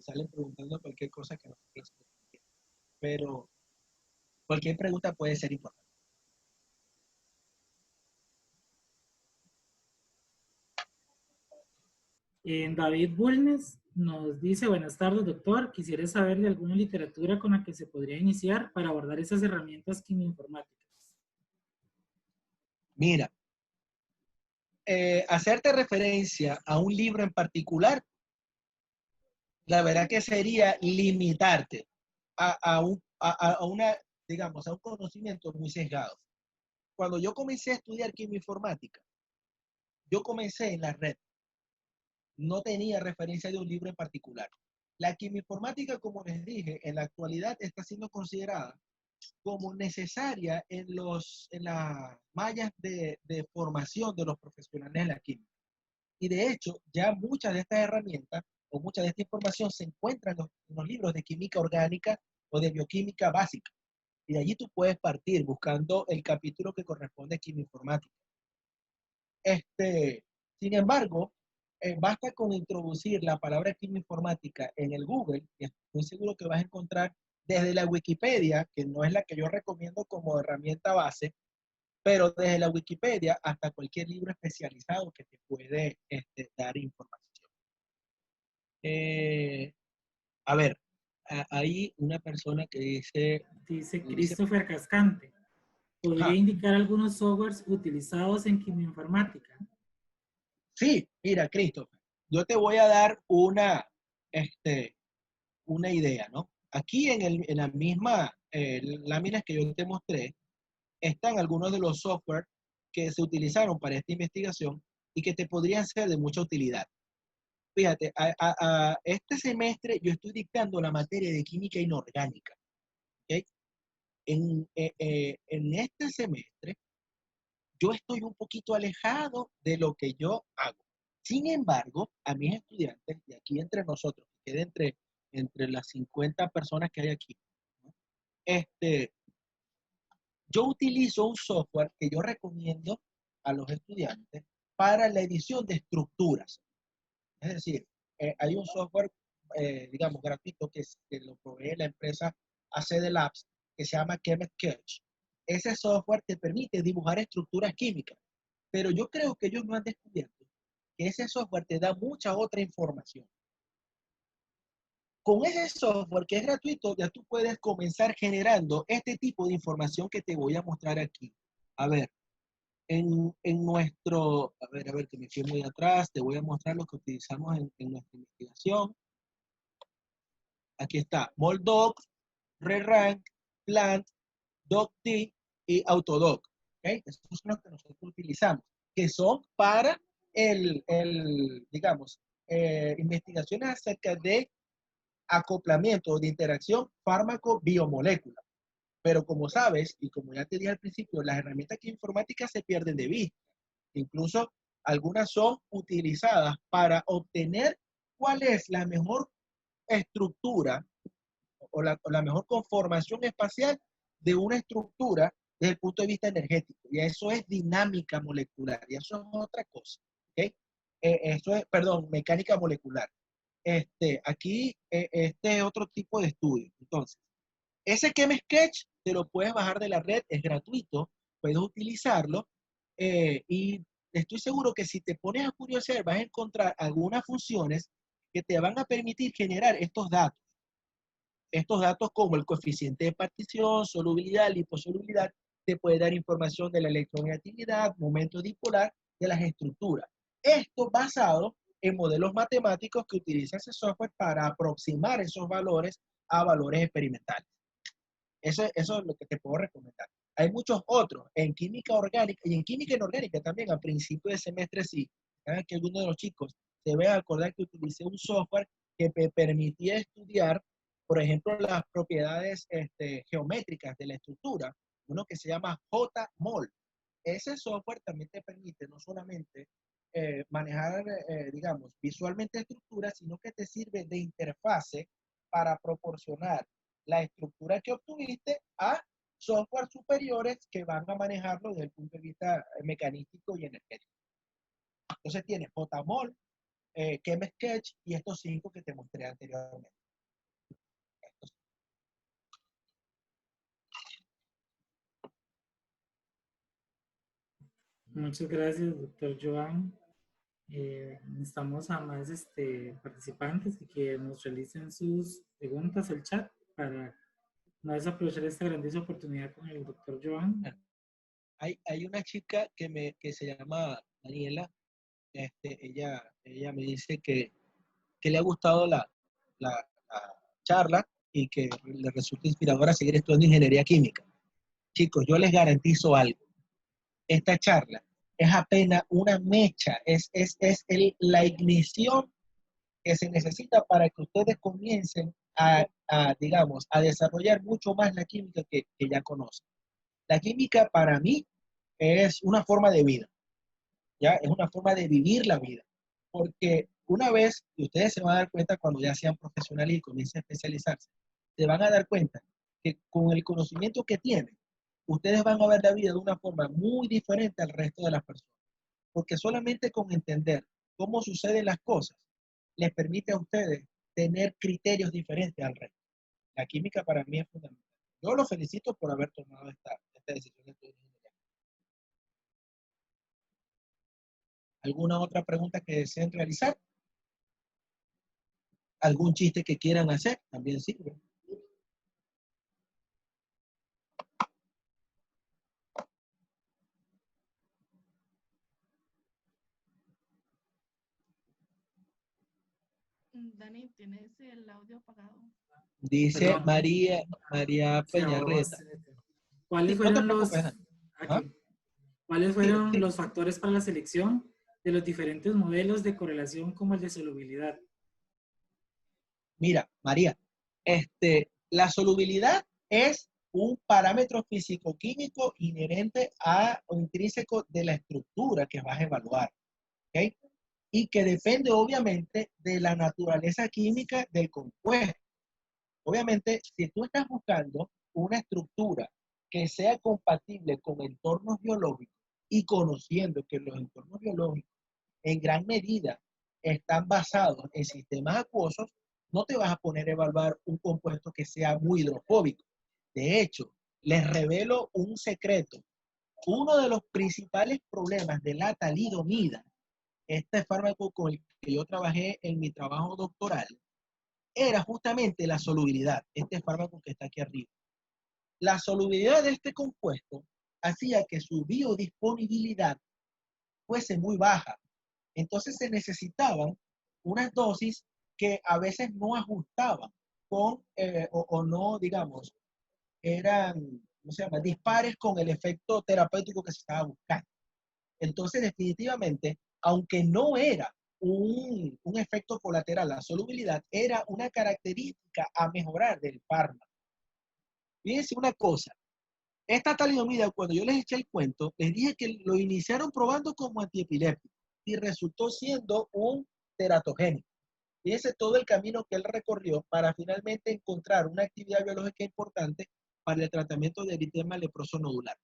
salen preguntando cualquier cosa que no se les. Pero cualquier pregunta puede ser importante. David Bulnes nos dice, buenas tardes, doctor. Quisiera saber de alguna literatura con la que se podría iniciar para abordar esas herramientas quimioinformáticas. Mira, hacerte referencia a un libro en particular, la verdad que sería limitarte a una, digamos, a un conocimiento muy sesgado. Cuando yo comencé a estudiar quimioinformática, yo comencé en la red, no tenía referencia de un libro en particular. La quimioinformática, como les dije, en la actualidad está siendo considerada como necesaria en las mallas de formación de los profesionales de la química. Y de hecho, ya muchas de estas herramientas o mucha de esta información se encuentra en los libros de química orgánica o de bioquímica básica. Y de allí tú puedes partir buscando el capítulo que corresponde a quimioinformática. Sin embargo, basta con introducir la palabra quimioinformática en el Google y estoy seguro que vas a encontrar desde la Wikipedia, que no es la que yo recomiendo como herramienta base, pero desde la Wikipedia hasta cualquier libro especializado que te puede dar información. A ver, hay una persona que dice... Dice dice Christopher Cascante. ¿Podría ajá, indicar algunos softwares utilizados en quimioinformática? sí, mira, Christopher, yo te voy a dar una idea, ¿no? Aquí en la misma láminas que yo te mostré, están algunos de los software que se utilizaron para esta investigación y que te podrían ser de mucha utilidad. Fíjate, este semestre yo estoy dictando la materia de química inorgánica. ¿Ok? En este semestre yo estoy un poquito alejado de lo que yo hago. Sin embargo, a mis estudiantes, y aquí entre nosotros, que quede entre las 50 personas que hay aquí, ¿no? Yo utilizo un software que yo recomiendo a los estudiantes para la edición de estructuras. Es decir, hay un software, digamos, gratuito que lo provee la empresa ACD Labs, que se llama ChemSketch. Ese software te permite dibujar estructuras químicas, pero yo creo que ellos no han descubierto que ese software te da mucha otra información. Con ese software que es gratuito, ya tú puedes comenzar generando este tipo de información que te voy a mostrar aquí. A ver, a ver, que me fui muy atrás, te voy a mostrar lo que utilizamos en nuestra investigación. Aquí está, Moldoc, ReRank, Plant, DocD y Autodoc. ¿Okay? Esos son los que nosotros utilizamos, que son para digamos, investigaciones acerca de acoplamiento o de interacción fármaco-biomolécula. Pero como sabes, y como ya te dije al principio, las herramientas informáticas se pierden de vista. Incluso algunas son utilizadas para obtener cuál es la mejor estructura o la mejor conformación espacial de una estructura desde el punto de vista energético. Y eso es dinámica molecular. Y eso es otra cosa. ¿Okay? Eso es, perdón, mecánica molecular. Aquí, este es otro tipo de estudio. Entonces, ese ChemSketch te lo puedes bajar de la red, es gratuito, puedes utilizarlo y estoy seguro que si te pones a curiosear vas a encontrar algunas funciones que te van a permitir generar estos datos. Estos datos como el coeficiente de partición, solubilidad, liposolubilidad, te puede dar información de la electronegatividad, momento dipolar de las estructuras. Esto basado en modelos matemáticos que utiliza ese software para aproximar esos valores a valores experimentales. Eso es lo que te puedo recomendar. Hay muchos otros en química orgánica y en química inorgánica también. A principio de semestre, sí, que alguno de los chicos se ve a acordar que utilicé un software que me permitía estudiar, por ejemplo, las propiedades geométricas de la estructura, uno que se llama JMOL. Ese software también te permite no solamente manejar, digamos, visualmente estructuras, sino que te sirve de interfase para proporcionar la estructura que obtuviste a software superiores que van a manejarlo desde el punto de vista mecanístico y energético. Entonces tienes JMOL, ChemSketch y estos 5 que te mostré anteriormente. Muchas gracias, doctor Joan. Necesitamos a más participantes que nos realicen sus preguntas al chat para no desaprovechar esta grandiosa oportunidad con el doctor Joan. Hay una chica que se llama Daniela. Ella me dice que le ha gustado la charla y que le resulta inspiradora seguir estudiando ingeniería química. Chicos, yo les garantizo algo. Esta charla es apenas una mecha, es la ignición que se necesita para que ustedes comiencen digamos, a desarrollar mucho más la química que ya conocen. La química para mí es una forma de vida, ¿ya? Es una forma de vivir la vida, porque una vez, y ustedes se van a dar cuenta cuando ya sean profesionales y comiencen a especializarse, se van a dar cuenta que con el conocimiento que tienen, ustedes van a ver la vida de una forma muy diferente al resto de las personas, porque solamente con entender cómo suceden las cosas, les permite a ustedes tener criterios diferentes al resto. La química para mí es fundamental. Yo los felicito por haber tomado esta decisión de estudiar ingeniería. ¿Alguna otra pregunta que deseen realizar? ¿Algún chiste que quieran hacer? También sirve. Dani, ¿tienes el audio apagado? Dice Perdón. María Sí, Peñarreta. ¿Cuáles Sí, no te fueron preocupes. aquí. ¿Cuáles fueron los factores para la selección de los diferentes modelos de correlación como el de solubilidad? Mira, María, la solubilidad es un parámetro físico-químico inherente o intrínseco de la estructura que vas a evaluar, ¿ok? Y que depende obviamente de la naturaleza química del compuesto. Obviamente, si tú estás buscando una estructura que sea compatible con entornos biológicos y conociendo que los entornos biológicos en gran medida están basados en sistemas acuosos, no te vas a poner a evaluar un compuesto que sea muy hidrofóbico. De hecho, les revelo un secreto. Uno de los principales problemas de la talidomida, este fármaco con el que yo trabajé en mi trabajo doctoral, era justamente la solubilidad, este fármaco que está aquí arriba. La solubilidad de este compuesto hacía que su biodisponibilidad fuese muy baja. Entonces se necesitaban unas dosis que a veces no ajustaban con, o no, digamos, eran, ¿cómo se llama?, dispares con el efecto terapéutico que se estaba buscando. Entonces, definitivamente, aunque no era un efecto colateral, la solubilidad era una característica a mejorar del fármaco. Fíjense una cosa, esta talidomida, cuando yo les eché el cuento, les dije que lo iniciaron probando como antiepiléptico y resultó siendo un teratogénico. Fíjense todo el camino que él recorrió para finalmente encontrar una actividad biológica importante para el tratamiento del eritema leproso nodular.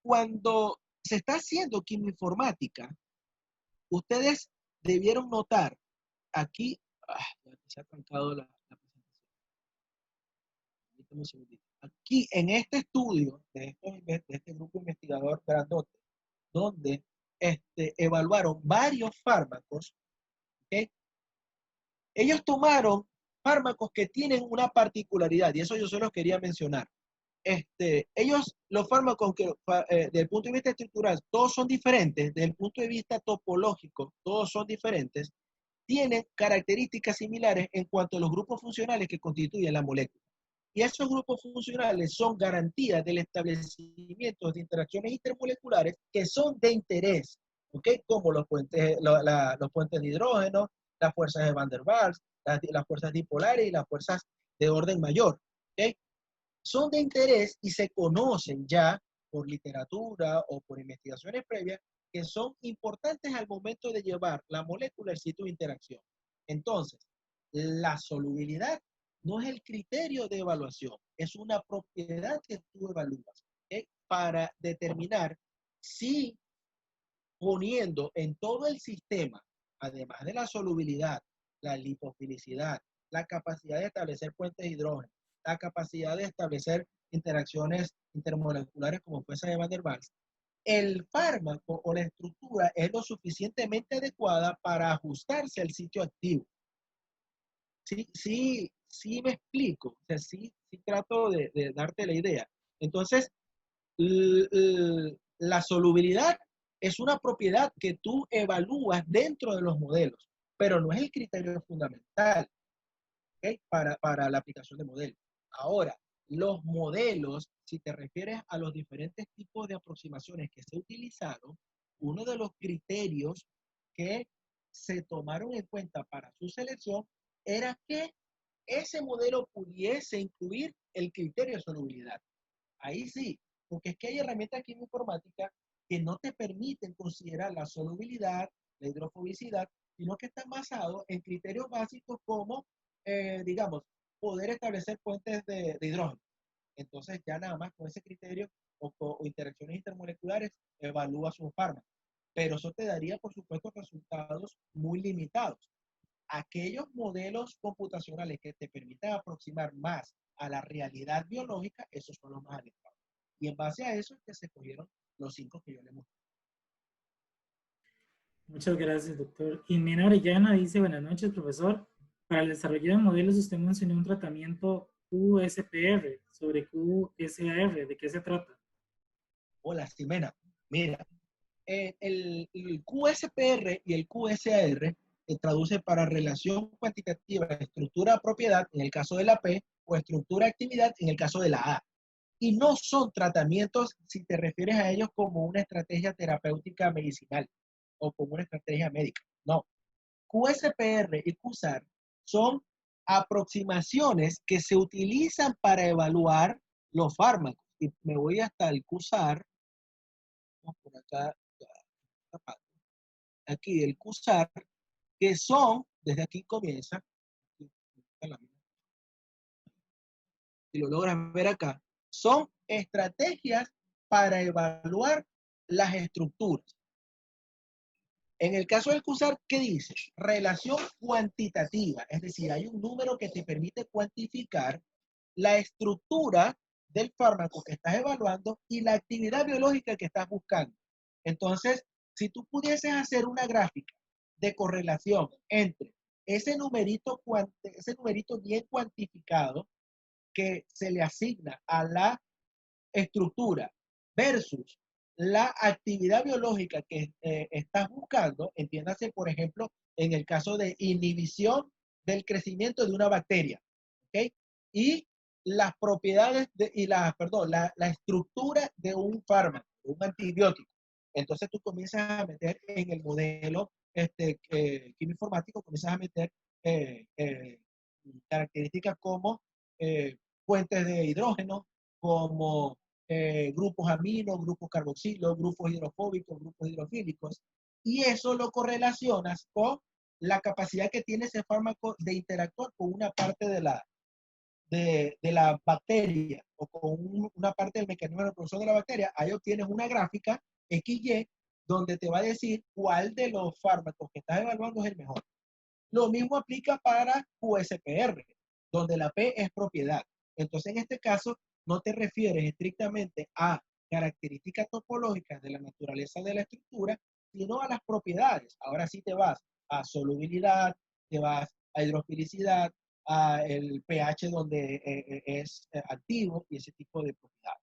Cuando se está haciendo quimioinformática, ustedes debieron notar aquí, ya se ha trancado la presentación. Un segundito. Aquí en este estudio de este grupo investigador grandote, donde evaluaron varios fármacos, ¿okay? Ellos tomaron fármacos que tienen una particularidad, y eso yo se los quería mencionar. Los fármacos que, desde el punto de vista estructural, todos son diferentes, desde el punto de vista topológico, todos son diferentes, tienen características similares en cuanto a los grupos funcionales que constituyen la molécula. Y esos grupos funcionales son garantías del establecimiento de interacciones intermoleculares que son de interés, ¿ok? Como los puentes, los puentes de hidrógeno, las fuerzas de Van der Waals, las fuerzas dipolares y las fuerzas de orden mayor, ¿ok? Son de interés y se conocen ya por literatura o por investigaciones previas que son importantes al momento de llevar la molécula al sitio de interacción. Entonces, la solubilidad no es el criterio de evaluación, es una propiedad que tú evalúas, ¿ok? Para determinar si poniendo en todo el sistema, además de la solubilidad, la lipofilicidad, la capacidad de establecer puentes de hidrógeno, la capacidad de establecer interacciones intermoleculares como fuerza de Van der Waals, el fármaco o la estructura es lo suficientemente adecuada para ajustarse al sitio activo. Sí me explico, o sea, sí trato de darte la idea. Entonces, la solubilidad es una propiedad que tú evalúas dentro de los modelos, pero no es el criterio fundamental, ¿okay? Para la aplicación de modelos. Ahora, los modelos, si te refieres a los diferentes tipos de aproximaciones que se utilizaron, uno de los criterios que se tomaron en cuenta para su selección era que ese modelo pudiese incluir el criterio de solubilidad. Ahí sí, porque es que hay herramientas quimioinformáticas que no te permiten considerar la solubilidad, la hidrofobicidad, sino que están basados en criterios básicos como, digamos, poder establecer puentes de hidrógeno. Entonces ya nada más con ese criterio o interacciones intermoleculares evalúa su fármaco. Pero eso te daría, por supuesto, resultados muy limitados. Aquellos modelos computacionales que te permitan aproximar más a la realidad biológica, esos son los más adecuados. Y en base a eso es que se escogieron los 5 que yo les mostré. Muchas gracias, doctor. Jimena Orellana dice, buenas noches, profesor. Para el desarrollo de modelos, usted mencionó un tratamiento QSPR sobre QSAR. ¿De qué se trata? Hola, Ximena. Mira, el QSPR y el QSAR se traduce para relación cuantitativa, estructura-propiedad en el caso de la P o estructura-actividad en el caso de la A. Y no son tratamientos si te refieres a ellos como una estrategia terapéutica medicinal o como una estrategia médica. No. QSPR y QSAR son aproximaciones que se utilizan para evaluar los fármacos. Y me voy hasta el QSAR. Por acá, aquí el QSAR, que son, desde aquí comienza, si lo logran ver acá, son estrategias para evaluar las estructuras. En el caso del QSAR, ¿qué dice? Relación cuantitativa, es decir, hay un número que te permite cuantificar la estructura del fármaco que estás evaluando y la actividad biológica que estás buscando. Entonces, si tú pudieses hacer una gráfica de correlación entre ese numerito bien cuantificado que se le asigna a la estructura versus la actividad biológica que estás buscando, entiéndase, por ejemplo, en el caso de inhibición del crecimiento de una bacteria, ¿ok? Y las propiedades la estructura de un fármaco, de un antibiótico. Entonces tú comienzas a meter en el modelo quimioinformático, comienzas a meter características como fuentes de hidrógeno, como grupos amino, grupos carboxilo, grupos hidrofóbicos, grupos hidrofílicos, y eso lo correlacionas con la capacidad que tiene ese fármaco de interactuar con una parte de la bacteria o con una parte del mecanismo de reproducción de la bacteria. Ahí obtienes una gráfica XY donde te va a decir cuál de los fármacos que estás evaluando es el mejor. Lo mismo aplica para QSPR, donde la P es propiedad. Entonces, en este caso, no te refieres estrictamente a características topológicas de la naturaleza de la estructura, sino a las propiedades. Ahora sí te vas a solubilidad, te vas a hidrofilicidad, a el pH donde es activo y ese tipo de propiedades.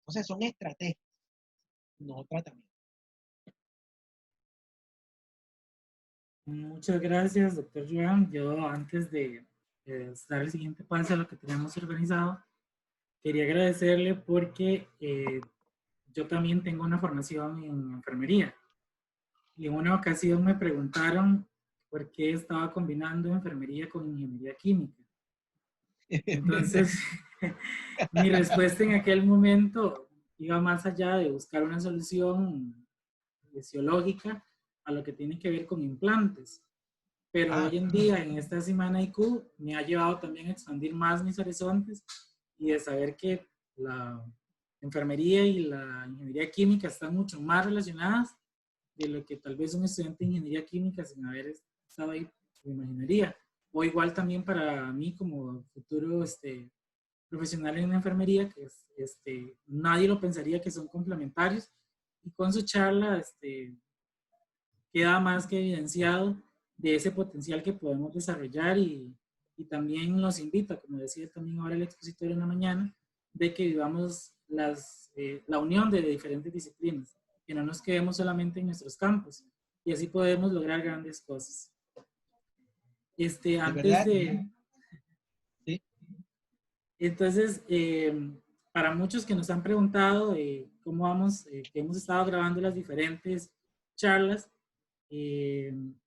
Entonces, son estrategias, no tratamientos. Muchas gracias, doctor Joan. Yo antes de dar el siguiente paso a lo que tenemos organizado, quería agradecerle porque yo también tengo una formación en enfermería y en una ocasión me preguntaron por qué estaba combinando enfermería con ingeniería química. Entonces, mi respuesta en aquel momento iba más allá de buscar una solución fisiológica a lo que tiene que ver con implantes. Pero hoy en día, en esta semana IQ, me ha llevado también a expandir más mis horizontes y de saber que la enfermería y la ingeniería química están mucho más relacionadas de lo que tal vez un estudiante de ingeniería química sin haber estado ahí me imaginaría. O igual también para mí como futuro profesional en la enfermería, que nadie lo pensaría que son complementarios. Y con su charla queda más que evidenciado de ese potencial que podemos desarrollar y también nos invita, como decía también ahora el expositor en la mañana, de que vivamos la unión de diferentes disciplinas, que no nos quedemos solamente en nuestros campos y así podemos lograr grandes cosas. Antes verdad? de... Sí. Entonces, para muchos que nos han preguntado cómo vamos, que hemos estado grabando las diferentes charlas, en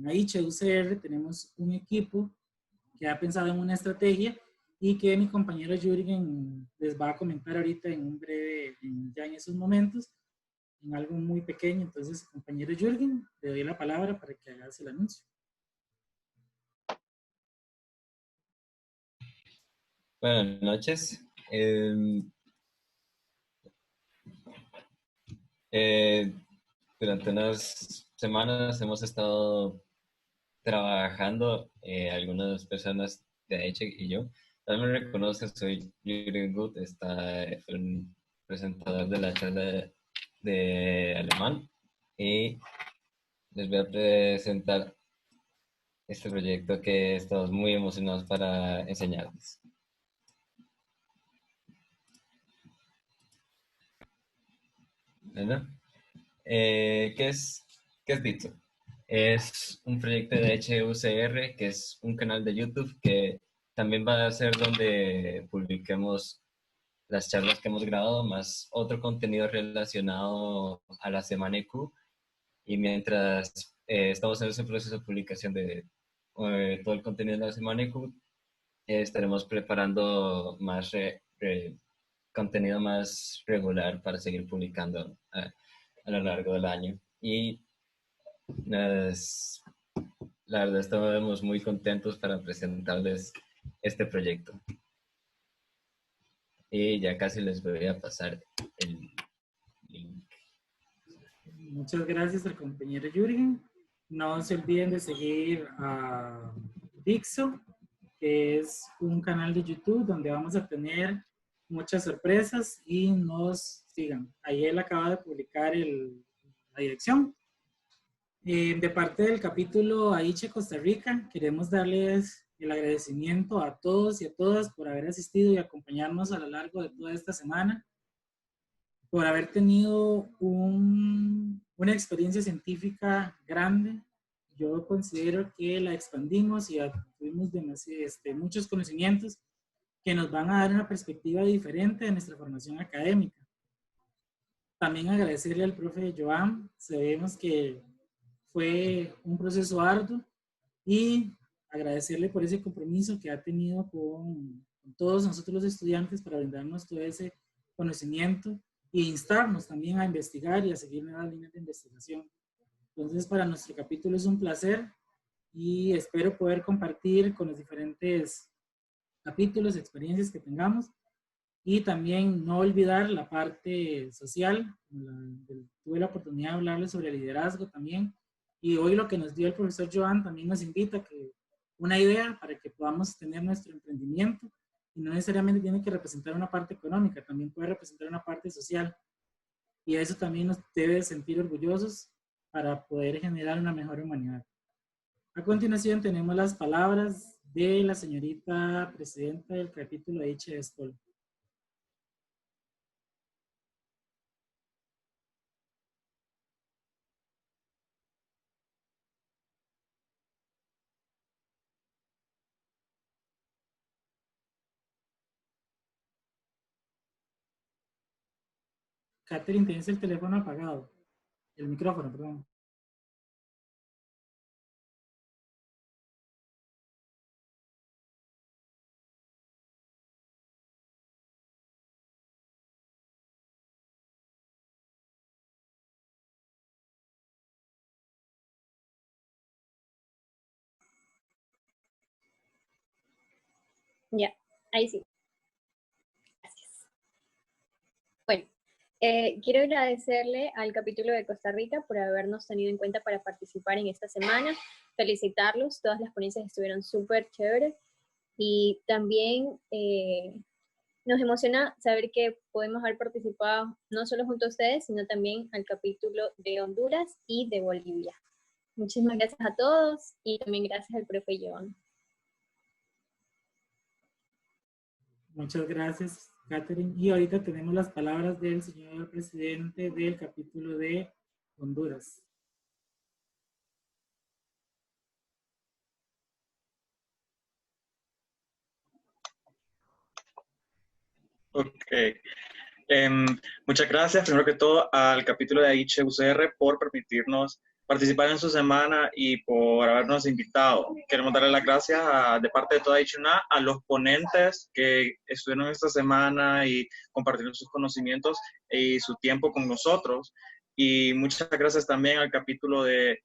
AICHE UCR tenemos un equipo que ha pensado en una estrategia y que mi compañero Jürgen les va a comentar ahorita en un breve, ya en esos momentos, en algo muy pequeño. Entonces, compañero Jürgen, le doy la palabra para que hagas el anuncio. Buenas noches. Durante unas semanas hemos estado trabajando, algunas personas de AICHE y yo. Tal vez me reconocen, soy Jürgen Gut, un presentador de la charla de alemán y les voy a presentar este proyecto que estamos muy emocionados para enseñarles. ¿Verdad? ¿Qué es DITSO? Es un proyecto de HUCR, que es un canal de YouTube que también va a ser donde publiquemos las charlas que hemos grabado, más otro contenido relacionado a la semana IQ. Y mientras estamos en ese proceso de publicación de todo el contenido de la semana IQ, estaremos preparando más contenido más regular para seguir publicando a lo largo del año. Y la verdad estamos muy contentos para presentarles este proyecto. Y ya casi les voy a pasar el link. Muchas gracias al compañero Jürgen. No se olviden de seguir a Dixo, que es un canal de YouTube donde vamos a tener muchas sorpresas y nos sigan. Ahí él acaba de publicar la dirección. De parte del capítulo AICHE Costa Rica, queremos darles el agradecimiento a todos y a todas por haber asistido y acompañarnos a lo largo de toda esta semana, por haber tenido una experiencia científica grande. Yo considero que la expandimos y tuvimos muchos conocimientos que nos van a dar una perspectiva diferente de nuestra formación académica. También agradecerle al profe Joan, sabemos que fue un proceso arduo y agradecerle por ese compromiso que ha tenido con todos nosotros los estudiantes para brindarnos todo ese conocimiento e instarnos también a investigar y a seguir nuevas líneas de investigación. Entonces, para nuestro capítulo es un placer y espero poder compartir con los diferentes capítulos, experiencias que tengamos y también no olvidar la parte social. Tuve la oportunidad de hablarles sobre liderazgo también y hoy lo que nos dio el profesor Joan también nos invita a que una idea para que podamos tener nuestro emprendimiento y no necesariamente tiene que representar una parte económica, también puede representar una parte social y eso también nos debe sentir orgullosos para poder generar una mejor humanidad. A continuación tenemos las palabras de la señorita presidenta del capítulo H de Escola. Catherine, tienes el teléfono apagado. El micrófono, perdón. Ya, ahí sí. Gracias. Bueno, quiero agradecerle al capítulo de Costa Rica por habernos tenido en cuenta para participar en esta semana. Felicitarlos, todas las ponencias estuvieron súper chéveres. Y también nos emociona saber que podemos haber participado no solo junto a ustedes, sino también al capítulo de Honduras y de Bolivia. Muchísimas gracias a todos y también gracias al profe Joan. Muchas gracias, Catherine. Y ahorita tenemos las palabras del señor presidente del capítulo de Honduras. Ok. Muchas gracias, primero que todo, al capítulo de HUCR por permitirnos participar en su semana y por habernos invitado. Queremos darle las gracias de parte de toda HUNA a los ponentes que estuvieron esta semana y compartieron sus conocimientos y su tiempo con nosotros. Y muchas gracias también al capítulo de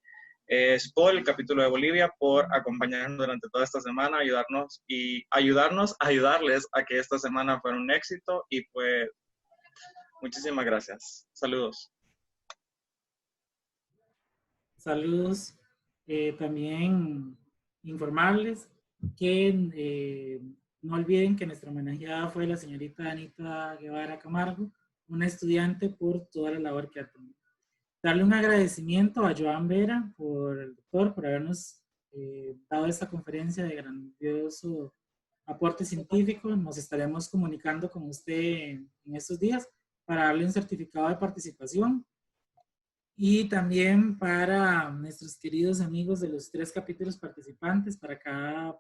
SPOL, el capítulo de Bolivia, por acompañarnos durante toda esta semana, ayudarles a que esta semana fuera un éxito y pues muchísimas gracias. Saludos. Saludos. También informarles que no olviden que nuestra homenajeada fue la señorita Anita Guevara Camargo, una estudiante por toda la labor que ha tenido. Darle un agradecimiento a Joan Vera, el doctor, por habernos dado esta conferencia de grandioso aporte científico. Nos estaremos comunicando con usted en estos días para darle un certificado de participación. Y también para nuestros queridos amigos de los 3 capítulos participantes, para cada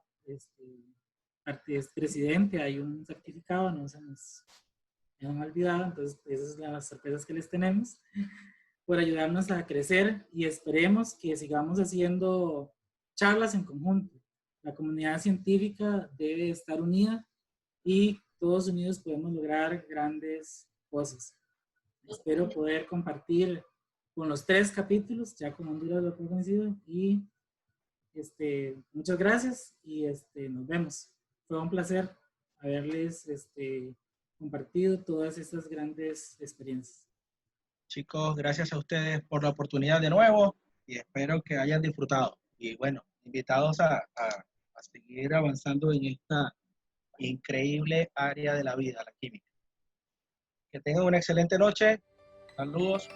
presidente hay un certificado, no se nos han olvidado, entonces esas son las sorpresas que les tenemos, por ayudarnos a crecer y esperemos que sigamos haciendo charlas en conjunto. La comunidad científica debe estar unida y todos unidos podemos lograr grandes cosas. Espero poder compartir con los 3 capítulos, ya con Honduras lo he conocido, y muchas gracias y nos vemos. Fue un placer haberles compartido todas estas grandes experiencias. Chicos, gracias a ustedes por la oportunidad de nuevo y espero que hayan disfrutado. Y bueno, invitados a seguir avanzando en esta increíble área de la vida, la química. Que tengan una excelente noche. Saludos.